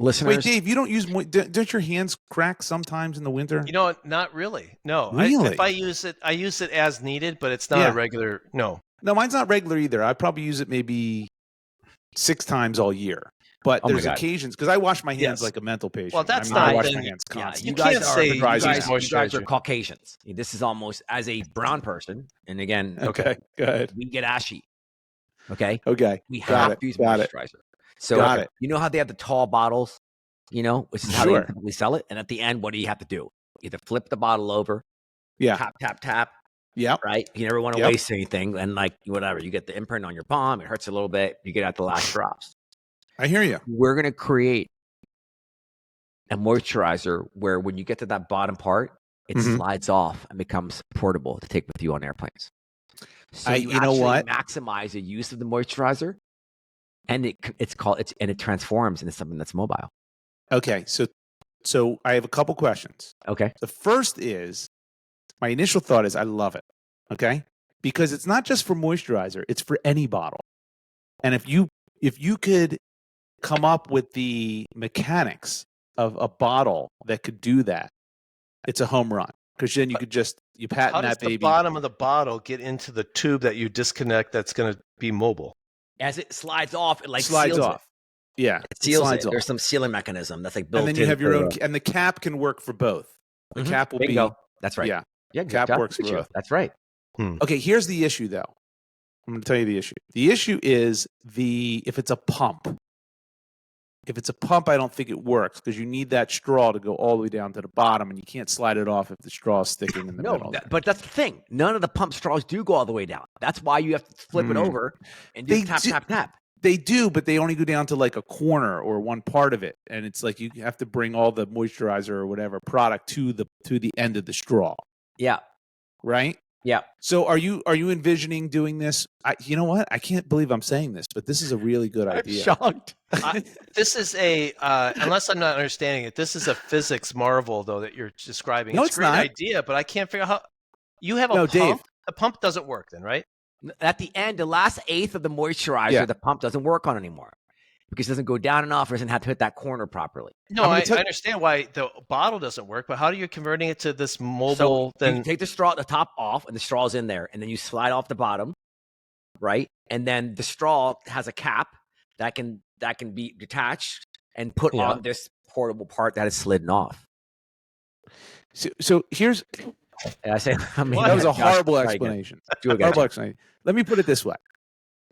listeners. Wait, Dave, you don't use don't your hands crack sometimes in the winter? You know what? Not really. No. Really? If I use it as needed, but it's not a regular. No. No, mine's not regular either. I probably use it maybe 6 times all year. But there's occasions because I wash my hands like a mental patient. Well, that's I not. wash my hands constantly. You can't say you guys are Caucasians. This is almost as a brown person, and again, okay, good. We get ashy. Okay, we have to use moisturizer. So you know how they have the tall bottles, which is how they typically sell it. And at the end, what do you have to do? Either flip the bottle over, tap. Yeah. Right. You never want to waste anything, and whatever, you get the imprint on your palm. It hurts a little bit. You get out the last drops. I hear you. We're going to create a moisturizer where when you get to that bottom part, it slides off and becomes portable to take with you on airplanes. So you know what? Maximize the use of the moisturizer, and it transforms into something that's mobile. Okay, so I have a couple questions. Okay. The first is, my initial thought is I love it. Okay, because it's not just for moisturizer; it's for any bottle. And if you could come up with the mechanics of a bottle that could do that, it's a home run. Because then you could you patent that baby. How does the bottom of the bottle get into the tube that you disconnect that's going to be mobile? As it slides off, it slides seals off. It. Yeah, it seals it. There's some sealing mechanism that's built in. And then you have your own, and the cap can work for both. The cap will Bingo. That's right. Yeah, cap works for both. That's right. Okay, here's the issue, though. I'm going to tell you the issue. The issue is if it's a pump. If it's a pump, I don't think it works because you need that straw to go all the way down to the bottom, and you can't slide it off if the straw is sticking in the middle. But that's the thing. None of the pump straws do go all the way down. That's why you have to flip it over and tap. They do, but they only go down to like a corner or one part of it, and it's like you have to bring all the moisturizer or whatever product to the end of the straw. Yeah. Right. Yeah. So are you envisioning doing this? You know what? I can't believe I'm saying this, but this is a really good idea. I'm shocked. This is unless I'm not understanding it, this is a physics marvel, though, that you're describing. No, it's a great idea, but I can't figure out how you have a pump. Dave. The pump doesn't work then, right? At the end, the last eighth of the moisturizer, the pump doesn't work on anymore because it doesn't go down enough or doesn't have to hit that corner properly. No, I understand why the bottle doesn't work, but how are you converting it to this mobile? So you take the top off, and the straw is in there, and then you slide off the bottom, right? And then the straw has a cap that can be detached and put on this portable part that is slidden off. So here's. That was a horrible explanation. Horrible explanation. Let me put it this way.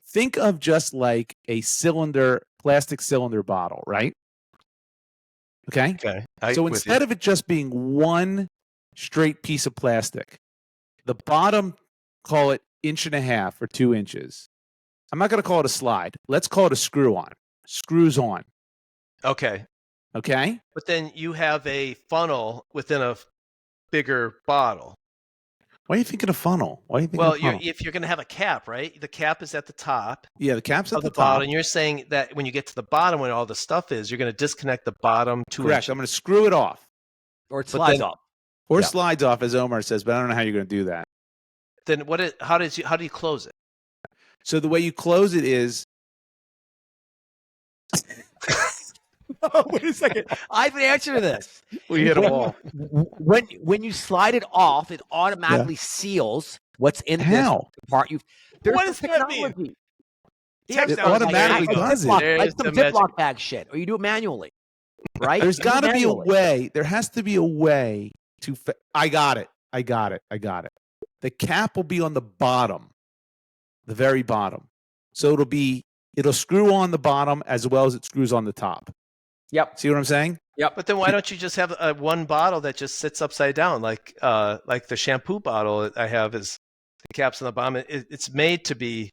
Think of just like a plastic cylinder bottle, right? Okay. So instead of it just being one straight piece of plastic, the bottom, call it 1.5 or 2 inches. I'm not going to call it a slide. Let's call it a screw on. Screws on. Okay. But then you have a funnel within a bigger bottle. Why are you thinking a funnel? If you're going to have a cap, right? The cap is at the top. Yeah, the cap's at the top. Bottom, and you're saying that when you get to the bottom, when all the stuff is, you're going to disconnect the bottom 2 inches. Correct. I'm going to screw it off. Or it slides off. Or slides off, as Omar says, but I don't know how you're going to do that. Then how do you close it? So the way you close it is... Wait a second. I have an answer to this. We hit a wall. When you slide it off, it automatically seals what's in this part. What does that mean? It automatically does it. Like some Ziploc bag shit, or you do it manually, right? There's got to be a way. There has to be a way to. I got it. The cap will be on the bottom, the very bottom. So it'll screw on the bottom as well as it screws on the top. Yep. See what I'm saying? Yep. But then why don't you just have one bottle that just sits upside down, like the shampoo bottle that I have is the caps on the bottom. It's made to be.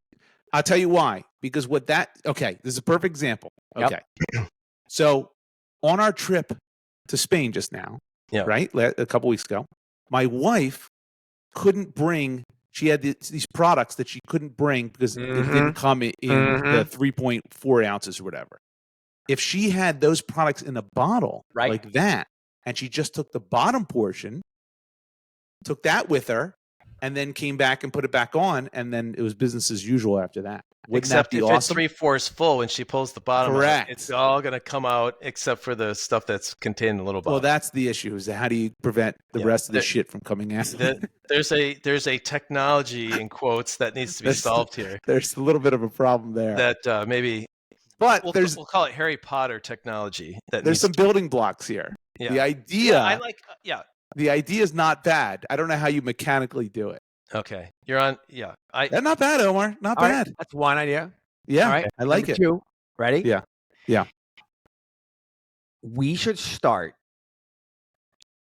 I'll tell you why. Because okay, this is a perfect example. Yep. Okay. So on our trip to Spain just now, right, a couple weeks ago, my wife couldn't bring, she had these products that she couldn't bring because it didn't come in the 3.4 ounces or whatever. If she had those products in a bottle like that, and she just took the bottom portion, took that with her, and then came back and put it back on, and then it was business as usual after that. Wouldn't Except that be if awesome? it's 3/4 full when she pulls the bottom Correct. out, it's all going to come out except for the stuff that's contained in the little bottle. Well, that's the issue, is how do you prevent the rest of the shit from coming out? There's a technology, in quotes, that needs to be solved here. There's a little bit of a problem there. That maybe... But we'll call it Harry Potter technology. There's some building blocks here. Yeah. The idea... I like... The idea is not bad. I don't know how you mechanically do it. Okay. You're on... Yeah. Not bad, Omar. Not bad. Right. That's one idea. Yeah, all right. I like it. Two. Ready? Yeah. Yeah. We should start.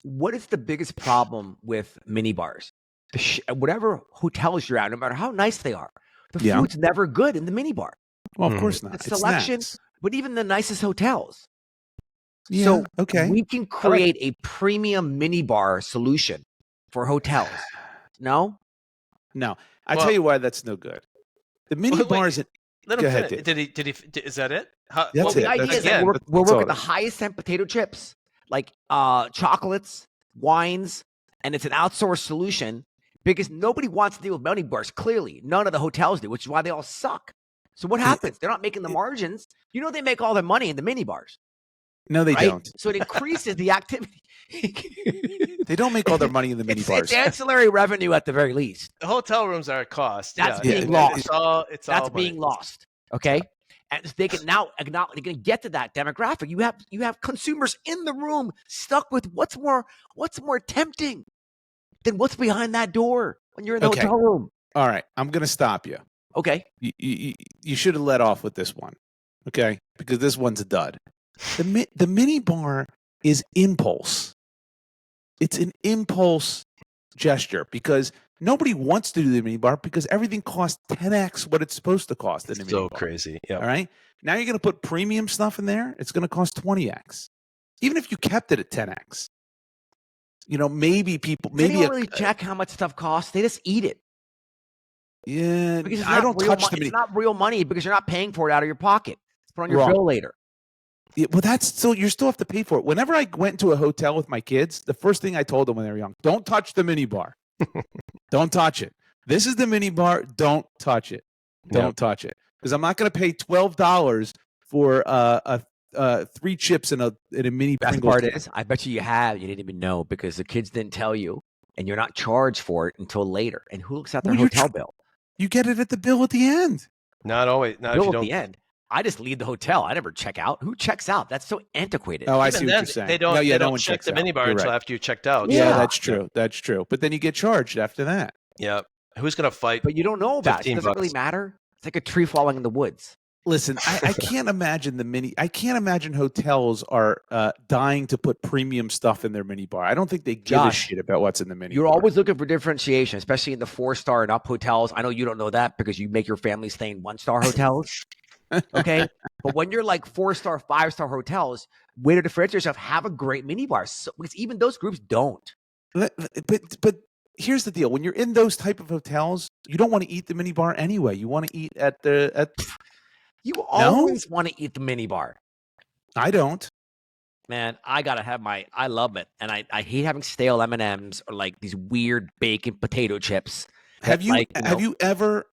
What is the biggest problem with mini bars? Whatever hotels you're at, no matter how nice they are, the food's never good in the mini bar. Well, of course not. The selection, but even the nicest hotels. Yeah, so okay. We can create a premium mini bar solution for hotels. No? No. I tell you why that's no good. The mini bars... Let him finish. Did he? Is that it? That's it. The idea is that we're working the highest end potato chips, like chocolates, wines, and it's an outsourced solution because nobody wants to deal with mini bars. Clearly, none of the hotels do, which is why they all suck. So what happens? They're not making the margins. You know, they make all their money in the mini bars. No, they don't. So it increases the activity. They don't make all their money in the mini bars. It's ancillary revenue at the very least. The hotel rooms are a cost. That's being lost. That's being lost. Okay. And they can now acknowledge, they're going to get to that demographic. You have consumers in the room stuck with what's more tempting than what's behind that door when you're in the hotel room. All right. I'm going to stop you. Okay. You should have let off with this one. Okay. Because this one's a dud. The mini bar is impulse. It's an impulse gesture because nobody wants to do the mini bar because everything costs 10x what it's supposed to cost in the mini bar. So crazy. Yeah. All right. Now you're going to put premium stuff in there. It's going to cost 20x. Even if you kept it at 10x. You know, maybe people... They don't really check how much stuff costs. They just eat it. Yeah. Because I don't touch the mini... It's not real money because you're not paying for it out of your pocket. It's put on your bill later. Yeah, well, you still have to pay for it. Whenever I went to a hotel with my kids, the first thing I told them when they were young, don't touch the mini bar. Don't touch it. This is the mini bar. Don't touch it. Don't touch it. Because I'm not going to pay $12 for 3 chips in a mini Best Pringles part can. is, I bet you didn't even know because the kids didn't tell you and you're not charged for it until later. And who looks at their hotel bill? You get it at the bill at the end. Not always. Not bill if you at don't. The end. I just leave the hotel. I never check out. Who checks out? That's so antiquated. Oh, I see what you're saying. They don't, no one check checks the out. minibar You're until right. after you checked out. Yeah, that's true. That's true. But then you get charged after that. Yeah. Who's going to fight? But you don't know about it. It doesn't really matter. It's like a tree falling in the woods. Listen, I can't imagine I can't imagine hotels are dying to put premium stuff in their mini bar. I don't think they give a shit about what's in the mini bar. You're always looking for differentiation, especially in the 4-star and up hotels. I know you don't know that because you make your family stay in 1-star hotels. Okay. But when you're like 4-star, 5-star hotels, way to differentiate yourself, have a great mini bar. So, because even those groups don't. But here's the deal. When you're in those type of hotels, you don't want to eat the mini bar anyway. You want to eat You always want to eat the mini bar. I don't. Man, I gotta have I love it. And I hate having stale M&Ms or like these weird bacon potato chips. Have you ever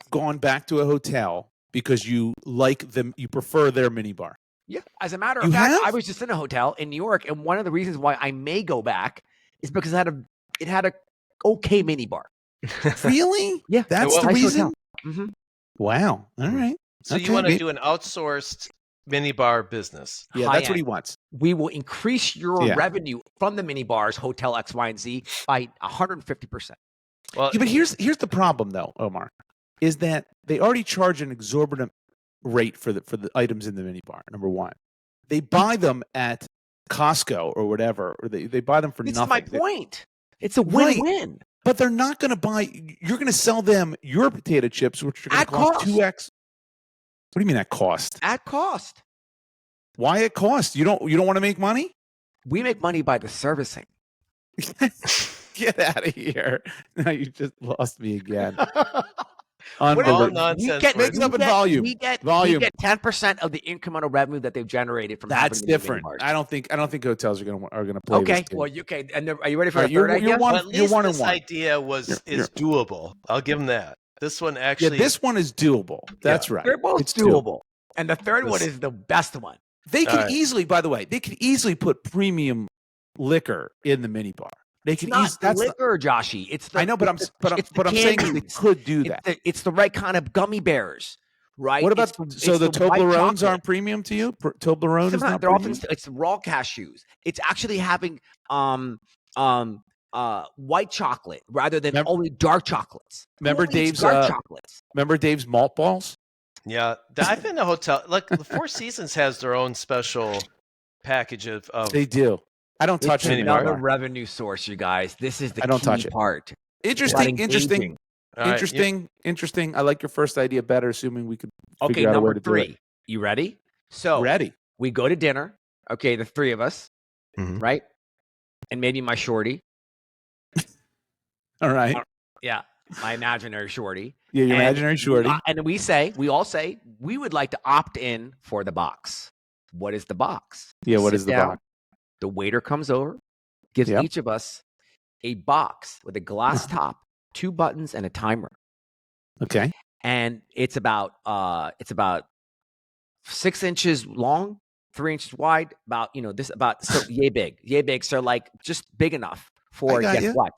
gone back to a hotel because you like them, you prefer their mini bar? Yeah. As a matter of fact, I was just in a hotel in New York, and one of the reasons why I may go back is because it had a okay mini bar. Really? Yeah. That's the reason? Mm-hmm. Wow. All right. So you want to do an outsourced mini bar business? Yeah, that's what he wants. We will increase your revenue from the mini bars, Hotel X, Y, and Z by 150%. Well, but here's the problem though, Omar, is that they already charge an exorbitant rate for the items in the mini bar. Number one. They buy them at Costco or whatever, or they buy them for It's nothing. my point. It's a win-win. But they're not going to buy. You're going to sell them your potato chips, which are going to cost 2x. What do you mean at cost? At cost. Why at cost? You don't want to make money? We make money by the servicing. Get out of here! Now you just lost me again. All nonsense. Make it up in volume. We get 10% of the incremental revenue that they've generated from. That's different. I don't think hotels are going to play. Okay. This game. Well, okay. And are you ready for the third idea? At least this idea is doable. I'll give them that. This one actually. Yeah, this one is doable. That's right. They're both doable. And the third one is the best one. They could easily, by the way, put premium liquor in the minibar. They can easily. That's liquor, Joshy. It's the, I know, but I'm saying they could do that. It's the right kind of gummy bears, right? What about the Toblerones aren't premium to you? Toblerone is not premium. It's raw cashews. It's actually having white chocolate rather than only dark chocolates. Remember Dave's malt balls? Yeah, I've been to a hotel. Like the Four Seasons has their own special package of. They do. I don't touch it anymore. Another revenue source, you guys. This is the key part. Interesting. I like your first idea better, assuming we could figure out a way to do it. Number 3. You ready? So ready. We go to dinner. Okay, the 3 of us, right? And maybe my shorty. All right. Yeah, my imaginary shorty. Yeah, your imaginary shorty. And we all say we would like to opt in for the box. What is the box? Yeah, what is the box? The waiter comes over, gives each of us a box with a glass top, 2 buttons, and a timer. Okay. And it's about 6 inches long, 3 inches wide. So yay big. So like just big enough for guess what?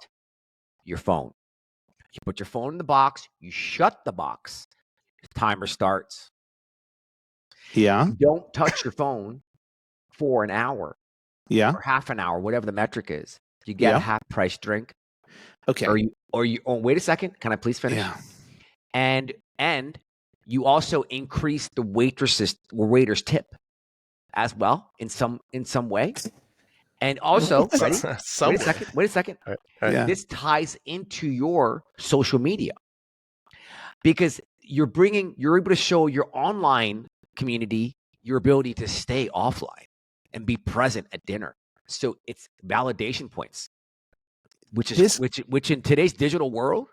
Your phone. You put your phone in the box. You shut the box. The timer starts. Yeah. You don't touch your phone for an hour. Yeah. Or half an hour, whatever the metric is. You get a half price drink. Okay. Or you wait a second. Can I please finish? Yeah. And you also increase the waiter's tip as well in some way. And also, ready? Wait a second. All right. Yeah. This ties into your social media because you're able to show your online community your ability to stay offline and be present at dinner. So it's validation points, which in today's digital world,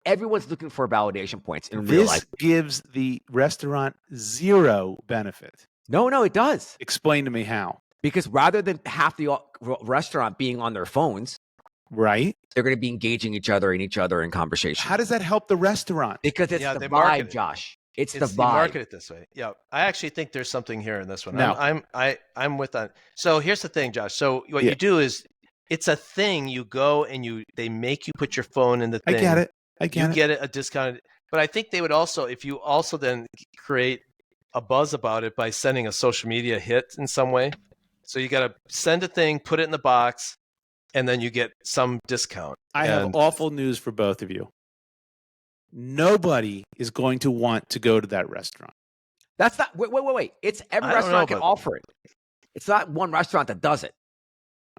everyone's looking for validation points in real life. This gives the restaurant 0 benefit. No, it does. Explain to me how. Because rather than half the restaurant being on their phones, right, they're going to be engaging each other in conversation. How does that help the restaurant? Because it's the vibe, Josh. It's the vibe. They market it this way. Yeah, I actually think there's something here in this one. No. I'm with that. So here's the thing, Josh. So what you do is, it's a thing. You go and they make you put your phone in the thing. I get it. You get a discounted. But I think they would also, if you also then create a buzz about it by sending a social media hit in some way. So you got to send a thing, put it in the box, and then you get some discount. I have awful news for both of you. Nobody is going to want to go to that restaurant. That's not. Wait. It's every restaurant can offer it. It's not one restaurant that does it,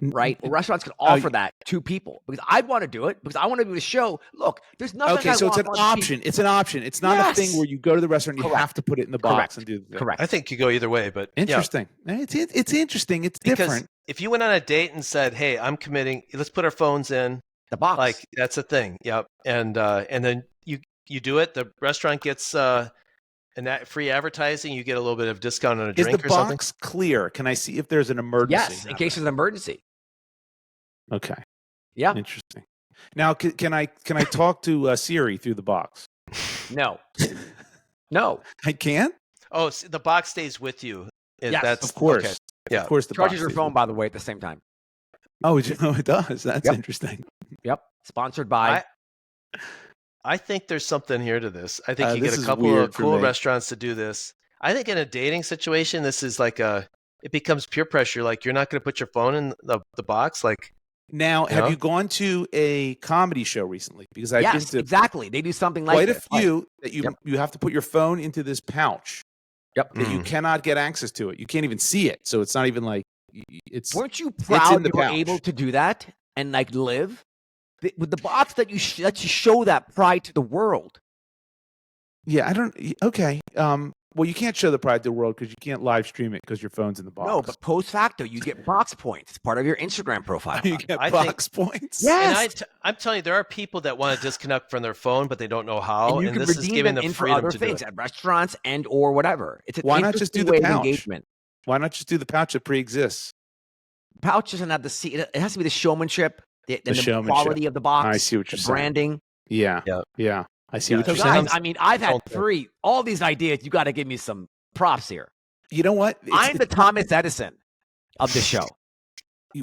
right? Restaurants can offer that to people because I'd want to do it because I want to be able to show. Look, there's nothing. Okay, so it's an option. It's an option. It's not a thing where you go to the restaurant and you have to put it in the box and do the thing. Correct. I think you go either way, but interesting. It's interesting. It's different. If you went on a date and said, "Hey, I'm committing. Let's put our phones in the box," like that's a thing. Yep. And then you do it. The restaurant gets free advertising. You get a little bit of discount on a drink or something. Is the box clear? Can I see if there's an emergency? Yes, in case there's an emergency. Okay. Yeah. Interesting. Now, can I talk to Siri through the box? No. I can't. Oh, so the box stays with you. Yes, of course. Okay. Yeah. Of course. The charges box your phone, by the way, at the same time. Oh, it does. That's interesting. Yep. Sponsored by. I think there's something here to this. I think you get a couple of cool restaurants to do this. I think in a dating situation, this is like it becomes peer pressure. Like you're not going to put your phone in the box. Like now, have you gone to a comedy show recently? Because I've been to exactly. They do something like quite a few that you have to put your phone into this pouch, Yep. that you cannot get access to it. You can't even see it. So it's not even like it's. Weren't you in proud the you were pouch. able to do that and like live with the box that you show that pride to the world? Yeah, I don't. Okay. Well, you can't show the pride to the world because you can't live stream it because your phone's in the box. No, but post facto, you get box points. It's part of your Instagram profile. You get I box points. Yes. And I'm telling you, there are people that want to disconnect from their phone, but they don't know how. And you can this is redeem giving them the in for freedom other to do things it. at restaurants and or whatever. It's an Why not just do interesting the way of pouch? engagement. Why not just do the pouch that pre-exists? Pouch doesn't have the see. It has to be the showmanship, the showmanship. quality of the box. I see what you're the saying. branding. Yeah. Yeah. Yeah. I see Yeah. what So you're guys, saying. I mean, I've had Okay. 3. All these ideas. You got to give me some props here. You know what? I'm the Thomas Edison of the show.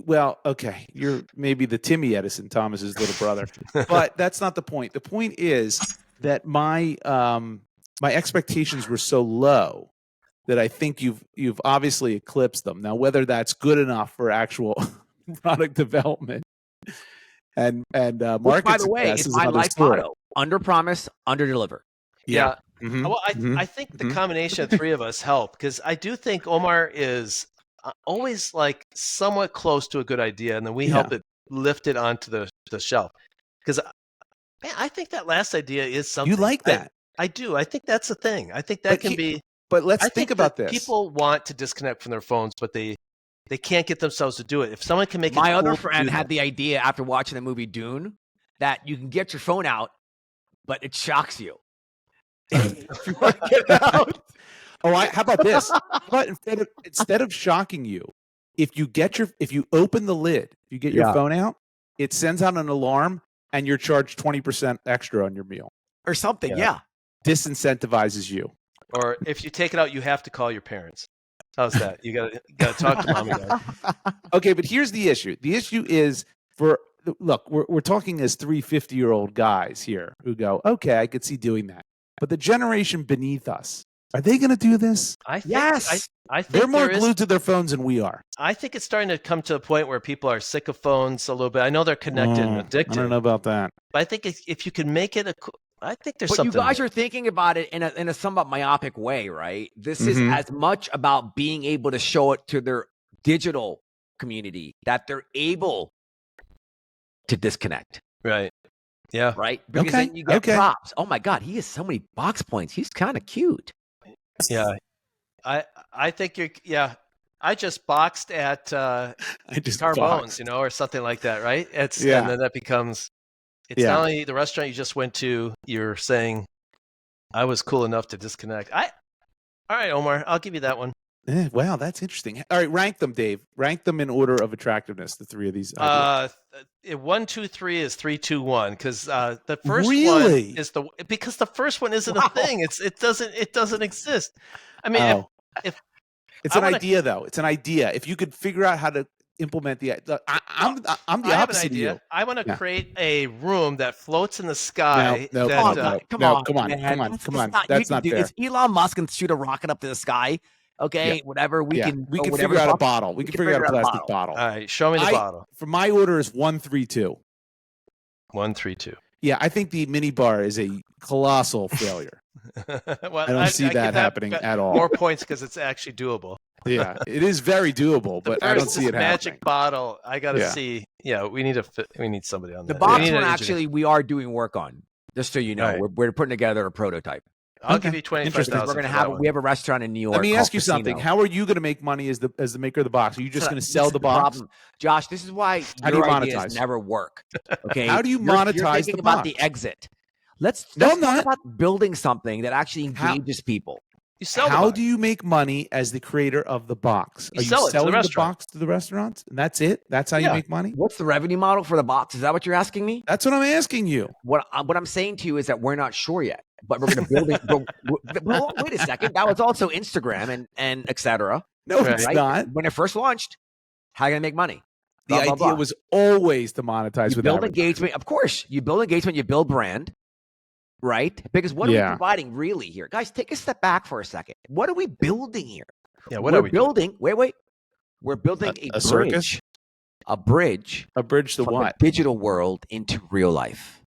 Well, okay. You're maybe the Timmy Edison, Thomas's little brother. But that's not the point. The point is that my expectations were so low that I think you've obviously eclipsed them. Now, whether that's good enough for actual product development and market Which, by the way, success is is my another life story. motto: under promise, under deliver. Yeah. Mhm. Well, I think the combination of 3 of us help because I do think Omar is always like somewhat close to a good idea, and then we help it lift it onto the shelf. Because man, I think that last idea is something. You like that? I do. I think that's the thing. I think that But be. But let's I think that about this. People want to disconnect from their phones, but they can't get themselves to do it. If someone can make My it other cool to friend do had that- the idea after watching the movie Dune that you can get your phone out, but it shocks you. If you want to get it out. Oh, how about this? But instead of shocking you, if you open the lid, you get your phone out, it sends out an alarm, and you're charged 20% extra on your meal. Or something, Yeah. yeah. Disincentivizes you. Or if you take it out, you have to call your parents. How's that? You gotta talk to mom and dad. Okay, but here's the issue. The issue is we're talking as 350-year-old guys here who go, okay, I could see doing that. But the generation beneath us, are they going to do this? I think, Yes. I think They're more there is- glued to their phones than we are. I think it's starting to come to a point where people are sick of phones a little bit. I know they're connected and addicted. I don't know about that. But I think if you can make it I think there's But something. you guys there. are thinking about it in a somewhat myopic way, right? This is Mhm. as much about being able to show it to their digital community that they're able to disconnect, Right. Yeah. right? Because Okay, then you get okay. props. Oh my God, he has so many box points. He's kind of cute. Yeah. I think you're. Yeah. I just boxed at I just Carbone's, boxed. or something like that, right? Yeah. And then that becomes. It's Yeah. not only the restaurant you just went to. You're saying, I was cool enough to disconnect. All right, Omar, I'll give you that one. Wow, that's interesting. All right, rank them, Dave. Rank them in order of attractiveness. The 3 of these. ideas. 1, 2, 3 is 3, 2, 1 because the first Really? one is because the first one isn't Wow. a thing. It doesn't exist. I mean, Oh. if It's I an wanna- idea, though. It's an idea. If you could figure out how to implement I'm the I have an opposite of idea. you. I want to Yeah. create a room that floats in the sky. No, that, come on. Come No, on, come on, man. come on, That's- come it's on. not- That's you can not do- fair. It's Elon Musk can shoot a rocket up to the sky. Okay, whatever. We can We or can whatever figure out a pump- bottle. We can figure out a plastic bottle. All right, show me the bottle. For my order is 1, 3, 2. 1, 3, 2. Yeah, I think the mini bar is a colossal failure. Well, I don't see give that happening at all. More points because it's actually doable. Yeah, it is very doable, The but I don't first see is it magic happening. bottle. I got to Yeah. see. Yeah, we need somebody on The that. box We need one, an engineer. actually, we are doing work on. Just so you know, Right. we're putting together a prototype. I'll Okay. give you 25,000. Interesting. We're going to have we have a restaurant in New York. Let me called ask you something. Casino. How are you going to make money as the maker of the box? Are you just So going to this sell is the box? problem. Josh, this is why How do you your ideas monetize? never work. Okay, How do you You're monetize thinking the about box? the exit. Let's No, talk I'm not. about building something that actually How- engages people. You sell the How box. do you make money as the creator of the box? You Are sell it you to the selling the restaurant. box to the restaurants? And that's it? That's how you Yeah. make money? What's the revenue model for the box? Is that what you're asking me? That's what I'm asking you. What I'm saying to you is that we're not sure yet, but we're going to build it. Well, wait a second. That was also Instagram and et cetera. No, Right. it's Right? not. When it first launched, how are you going to make money? The Blah, blah, idea blah. was always to monetize You with build advertising. engagement. Of course, you build engagement, you build brand, right? Because what are we Yeah. providing really here? Guys, take a step back for a second. What are we building here? Yeah, what we're are we doing? building? Wait. We're building A a circus? bridge. A bridge A bridge to from what? the digital world into real life.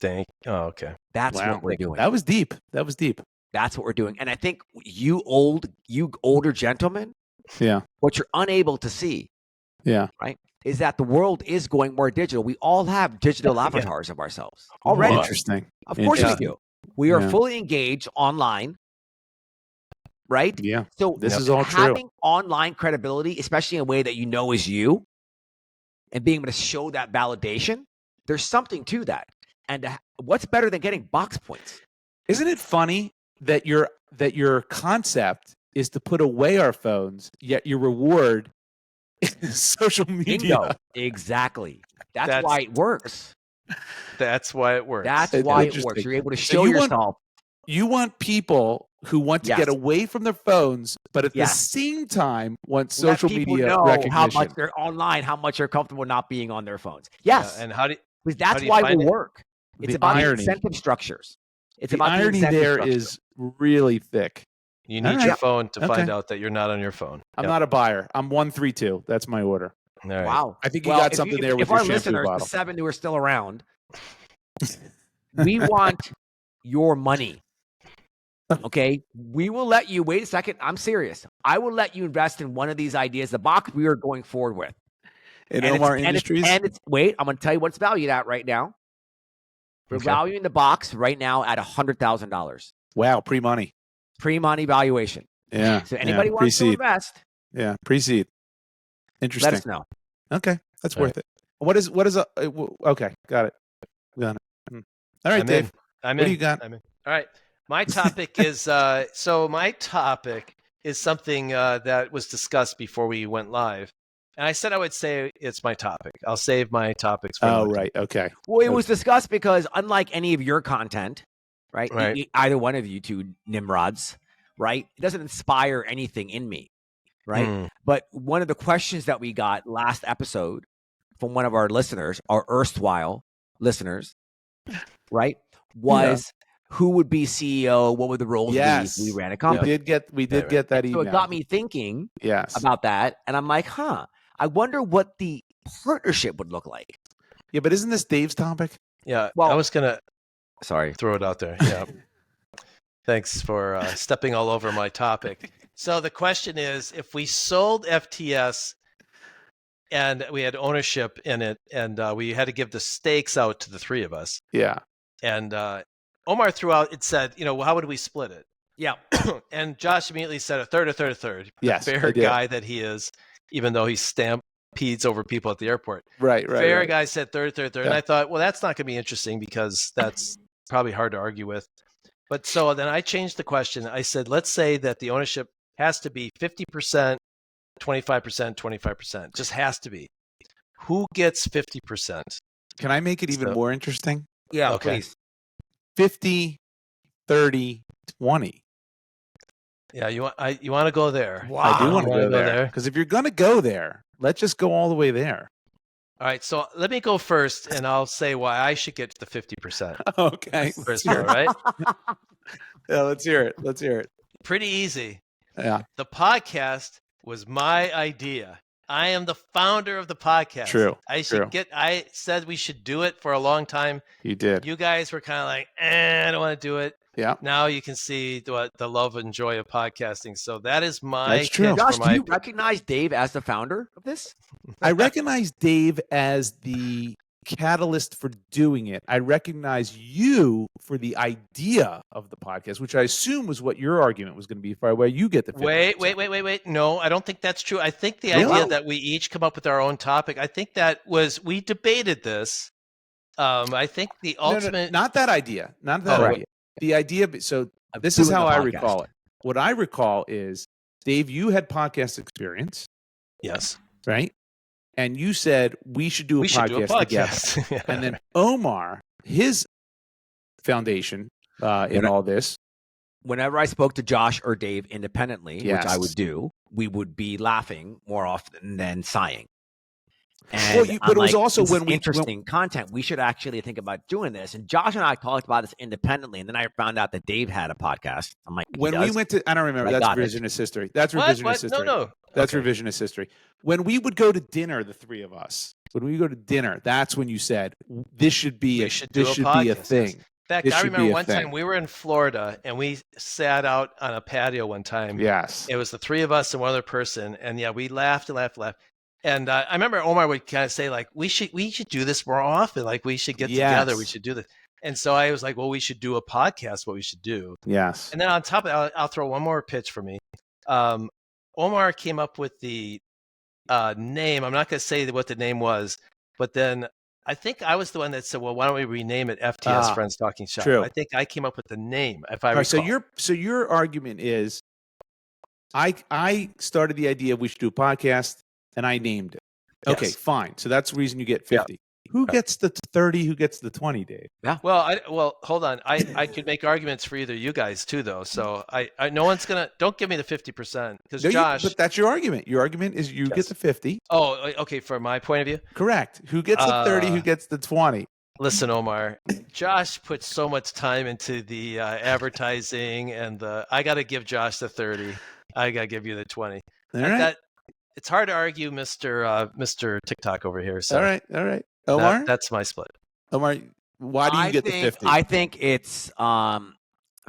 Oh, okay. That's Wow. what we're doing. That was deep. That was deep. That's what we're doing. And I think you older gentlemen, what you're unable to see, right, is that the world is going more digital. We all have digital avatars of ourselves already. Interesting. Of course we do. We are fully engaged online, right? Yeah. So this is all true. Having online credibility, especially in a way that you know is you, and being able to show that validation, there's something to that. And what's better than getting box points? Isn't it funny that your concept is to put away our phones, yet your reward is social media? Bingo. Exactly. That's why it works. That's why it works. That's why it works. You're able to show yourself. You want people who want to get away from their phones, but at the same time want social media recognition. How much they're online, how much they're comfortable not being on their phones. Yes. And because that's why it will work. It's about incentive structures. It's about the irony there is really thick. You need your phone to find out that you're not on your phone. I'm not a buyer. I'm 132. That's my order. All right. Wow. I think you got something there with your shampoo listeners, bottle. the 7 who are still around, we want your money. Okay? We will let you, wait a second, I'm serious. I will let you invest in one of these ideas, the box we are going forward with. In Omar Industries? Wait, I'm going to tell you what it's valued at right now. We're valuing the box right now at $100,000. Wow, pre-money. Pre-money valuation. Yeah. So anybody wants to invest? Yeah, pre-seed. Interesting. Let us know. Okay, that's worth it. What is okay, got it. All right, Dave. What do you got? All right. My topic is something that was discussed before we went live. And I said I would say it's my topic. I'll save my topics for right. Okay. Well, it was discussed because unlike any of your content, right? Either one of you two Nimrods, right? It doesn't inspire anything in me, right? But one of the questions that we got last episode from one of our listeners, our erstwhile listeners, right, was who would be CEO? What would the roles be if we ran a company? We did get that email. So it got me thinking about that. And I'm like, I wonder what the partnership would look like. Yeah, but isn't this Dave's topic? Yeah, well, I was going to throw it out there. Yeah. Thanks for stepping all over my topic. So the question is, if we sold FTS and we had ownership in it and we had to give the stakes out to the three of us. Yeah. And Omar threw out, it said, how would we split it? Yeah. And Josh immediately said a third. Yes, fair guy that he is, even though he stampedes over people at the airport. Right. Fair guy said third. Yeah. And I thought, well, that's not going to be interesting because that's probably hard to argue with. But so then I changed the question. I said, let's say that the ownership has to be 50%, 25%, 25%. Just has to be. Who gets 50%? Can I make it even more interesting? Yeah, please. 50, 30, 20. Yeah, you want to go there. Wow. I do want to go there. Because if you're going to go there, let's just go all the way there. All right, so let me go first, and I'll say why I should get to the 50%. Okay. First of all, right? Yeah, let's hear it. Pretty easy. Yeah. The podcast was my idea. I am the founder of the podcast. True. I said we should do it for a long time. You did. You guys were kind of like, I don't want to do it. Yeah. Now you can see the love and joy of podcasting. So that is my. That's true. Josh, do you recognize Dave as the founder of this? I recognize Dave as the catalyst for doing it. I recognize you for the idea of the podcast, which I assume was what your argument was going to be for where you get the 50%. Wait. No, I don't think that's true. I think the idea that we each come up with our own topic, I think that was, we debated this. I think the ultimate. No, not that idea. Not that idea. The idea, so this is how I recall it. What I recall is, Dave, you had podcast experience. Yes. Right? And you said we should do a podcast together. And then Omar, his foundation in all this. Whenever I spoke to Josh or Dave independently, which I would do, we would be laughing more often than sighing. And but it was also interesting content. We should actually think about doing this. And Josh and I talked about this independently, and then I found out that Dave had a podcast. I'm like, when we went to, I don't remember. That's revisionist history. That's revisionist history. No. That's revisionist history. When we would go to dinner, the three of us, when we go to dinner, that's when you said this should be a thing. fact, This I should be remember a one thing. time we were in Florida and we sat out on a patio one time. Yes. It was the three of us and one other person. And yeah, we laughed and laughed and laughed. And I remember Omar would kind of say, like, we should do this more often. Like, we should get together. We should do this. And so I was like, well, we should do a podcast, what we should do. Yes. And then on top of that, I'll throw one more pitch for me. Omar came up with the name. I'm not going to say what the name was, but then I think I was the one that said, well, why don't we rename it FTS Friends Talking Shop? True. I think I came up with the name, if I recall. recall. So your argument is, I started the idea we should do a podcast, and I named it. Okay, Yes. fine. So that's the reason you get 50. Yeah. Who gets the 30? Who gets the 20, Dave? Yeah. Well, hold on. I could make arguments for either you guys too, though. So I no one's gonna. Don't give me the 50% because Josh. But that's your argument. Your argument is you get the 50. Oh, okay. From my point of view, correct. Who gets the 30? Who gets the 20? Listen, Omar. Josh put so much time into the advertising, and I got to give Josh the 30. I got to give you the 20. All right. It's hard to argue, Mr. TikTok over here. So all right. Omar, that's my split. Omar, why do you get the 50? I think it's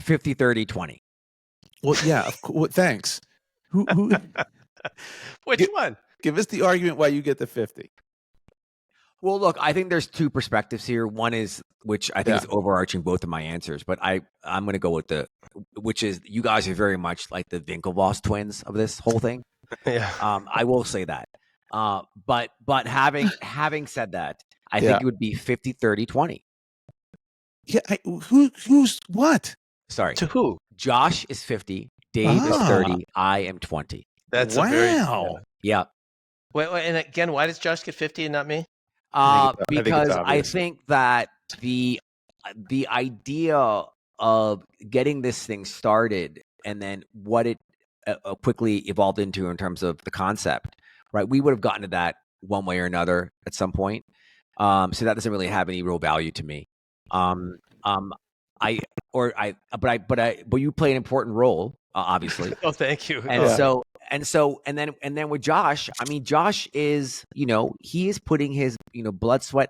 50, 30, 20. Well, yeah. Thanks. Who? Which one? Give us the argument why you get the 50. Well, look, I think there's two perspectives here. One is, which I think is overarching both of my answers, but I'm going to go with which is you guys are very much like the Winklevoss twins of this whole thing. Yeah. I will say that. But having said that, I think it would be 50, 30, 20. Yeah. Who's what? Sorry. To who? Josh is 50. Dave is 30. I am 20. That's wow. Yeah. Wait, and again, why does Josh get 50 and not me? Because I think that the idea of getting this thing started and then what it quickly evolved into in terms of the concept, right? We would have gotten to that one way or another at some point. So that doesn't really have any real value to me. But you play an important role, obviously. Oh, thank you. And then with Josh, I mean, Josh is, he is putting his, blood, sweat.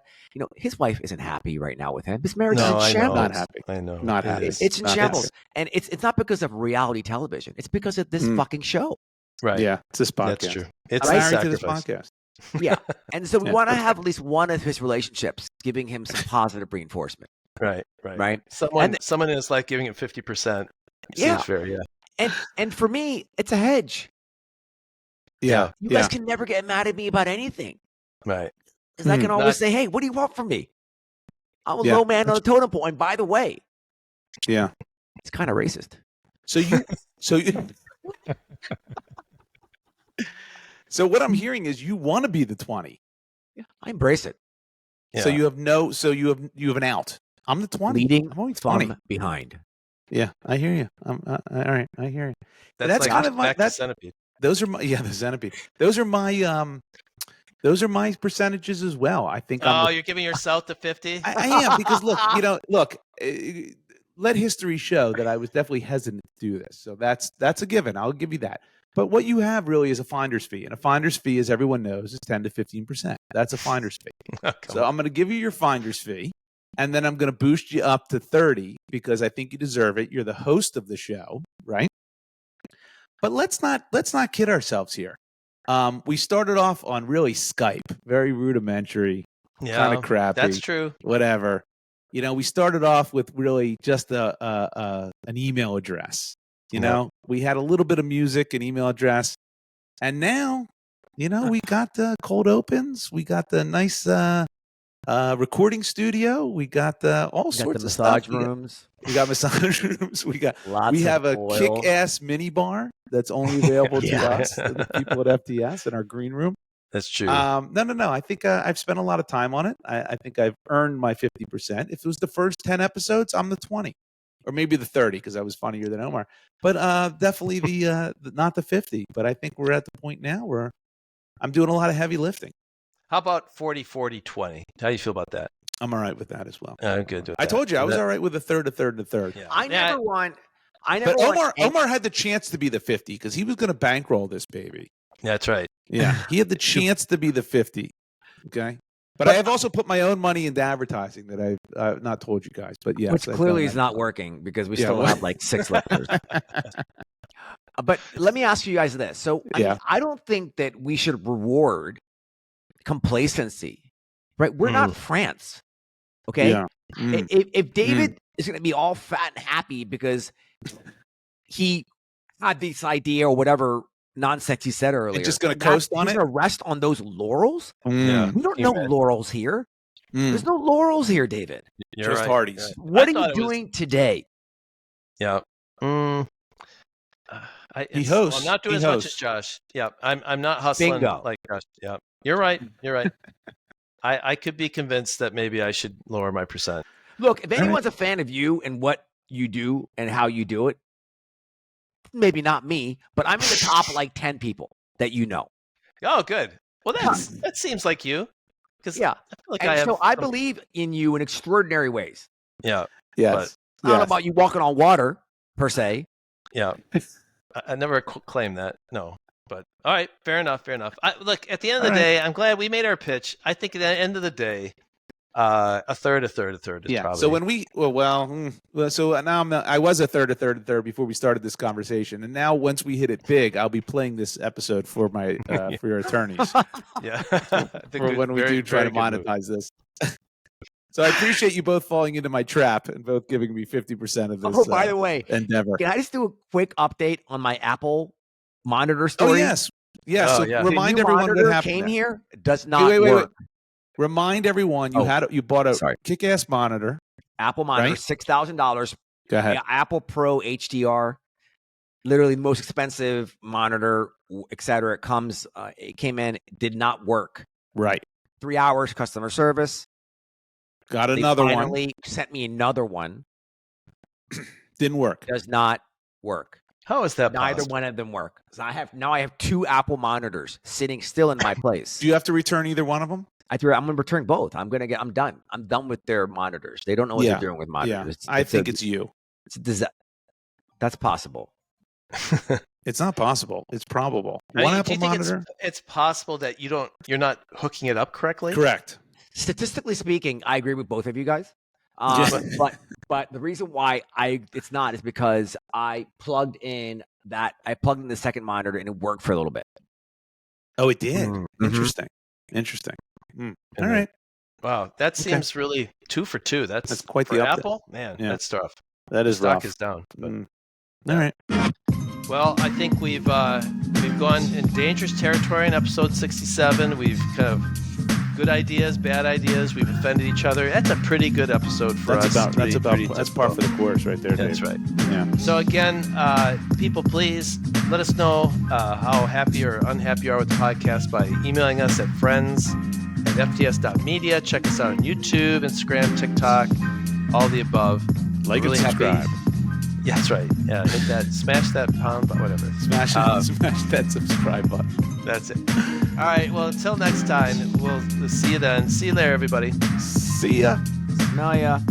His wife isn't happy right now with him. His marriage is in shambles. Not happy. I know. Not happy. It's in shambles. And it's not because of reality television. It's because of this fucking show. Right. Yeah. It's this podcast. That's true. It's married to this podcast. Yeah. And so we want to have at least one of his relationships giving him some positive reinforcement. Right. Someone is like giving him 50%. Seems fair, yeah. And for me, it's a hedge. Yeah. You guys can never get mad at me about anything. Right. Because I can always say, hey, what do you want from me? I'm a low man on the totem pole. And by the way, it's kind of racist. So what I'm hearing is you want to be the 20. Yeah, I embrace it. Yeah. So you have an out. I'm the 20. Leading I'm only 20. from behind. Yeah, I hear you. All right, I hear you. That's like kind of my the centipede. Those are my the centipede. Those are my percentages as well. I think. You're giving yourself the 50. I am because look. Let history show that I was definitely hesitant to do this. So that's a given. I'll give you that. But what you have really is a finder's fee, and a finder's fee, as everyone knows, is 10 to 15%. That's a finder's fee. So I'm going to give you your finder's fee, and then I'm going to boost you up to 30 because I think you deserve it. You're the host of the show, right? But let's not kid ourselves here. We started off on really Skype, very rudimentary, kind of crappy. That's true. Whatever. We started off with really just an email address. We had a little bit of music, an email address, and now, we got the cold opens, we got the nice recording studio, we got all sorts of massage stuff. rooms. We got massage rooms. We Lots have a oil. kick-ass mini bar that's only available to us, to the people at FTS in our green room. That's true. No. I think I've spent a lot of time on it. I think I've earned my 50%. If it was the first 10 episodes, I'm the 20. Or maybe the 30 because I was funnier than Omar, but definitely the not the 50. But I think we're at the point now where I'm doing a lot of heavy lifting. How about 40, 40, 20? How do you feel about that? I'm all right with that as well. I'm good with that. I told you I was all right with a third. Yeah. I never want. But Omar had the chance to be the 50 because he was going to bankroll this baby. That's right. Yeah, he had the chance to be the 50. Okay. But I have also put my own money into advertising that I've not told you guys. But yes, which clearly is not working because we still have like 6 listeners. But let me ask you guys this. So I mean, I don't think that we should reward complacency, right? We're not France, okay? Yeah. If David is going to be all fat and happy because he had this idea or whatever nonsense he said earlier, and just going to coast on it, he's going to rest on those laurels. Yeah. We don't know laurels here. There's no laurels here, David. You're just right. Hardee's. What are you doing today? Yeah. He hosts. I'm not doing as much as Josh. Yeah, I'm not hustling like Josh. Yeah, you're right. You're right. I could be convinced that maybe I should lower my percent. Look, if anyone's a fan of you and what you do and how you do it, maybe not me, but I'm in the top like 10 people that you know. Oh, good. Well, that seems like you. Because I feel like I believe in you in extraordinary ways. Yeah. Yes. I don't know about you walking on water per se. Yeah. I never claimed that. No. But all right, fair enough. Look, at the end of the day, I'm glad we made our pitch. I think at the end of the day, a third is probably. So when so now I was a third before we started this conversation, and now once we hit it big, I'll be playing this episode for my for your attorneys. Yeah. For when we do try to monetize this. So I appreciate you both falling into my trap and both giving me 50% of this. Oh, by the way, endeavor. Can I just do a quick update on my Apple monitor story? Oh yes. So remind everyone what happened. Came here. It does not work. Remind everyone you bought a kick-ass monitor. Apple monitor, $6,000. Go ahead. Yeah, Apple Pro HDR, literally the most expensive monitor, etc. It came in, did not work. Right. 3 hours customer service. Got another one. Finally sent me another one. Didn't work. Does not work. How is that Neither possible? one of them work. So I have 2 Apple monitors sitting still in my place. Do you have to return either one of them? I'm going to return both. I'm done. I'm done with their monitors. They don't know what they're doing with monitors. Yeah. I think it's you. That's possible. It's not possible. It's probable. Apple monitor. It's possible that you're not hooking it up correctly. Correct. Statistically speaking, I agree with both of you guys. But the reason why it's not is because I plugged in the second monitor and it worked for a little bit. Oh, it did. Interesting. All right. Wow, that seems really 2 for 2. That's quite the update. Apple. Man, that's tough. That is stock rough. is down. But, all right. Well, I think we've gone in dangerous territory in episode 67. We've kind of good ideas, bad ideas. We've offended each other. That's a pretty good episode for us. That's par for the course right there. That's Dave. right. Yeah. So again, people, please let us know how happy or unhappy you are with the podcast by emailing us at friends@fts.media. Check us out on YouTube, Instagram, TikTok, all the above. Like and subscribe. Yeah, that's right. Yeah, hit that, smash that pound button, whatever. Smash that subscribe button. That's it. All right. Well, until next time, we'll see you then. See you there, everybody. See ya. Smell ya.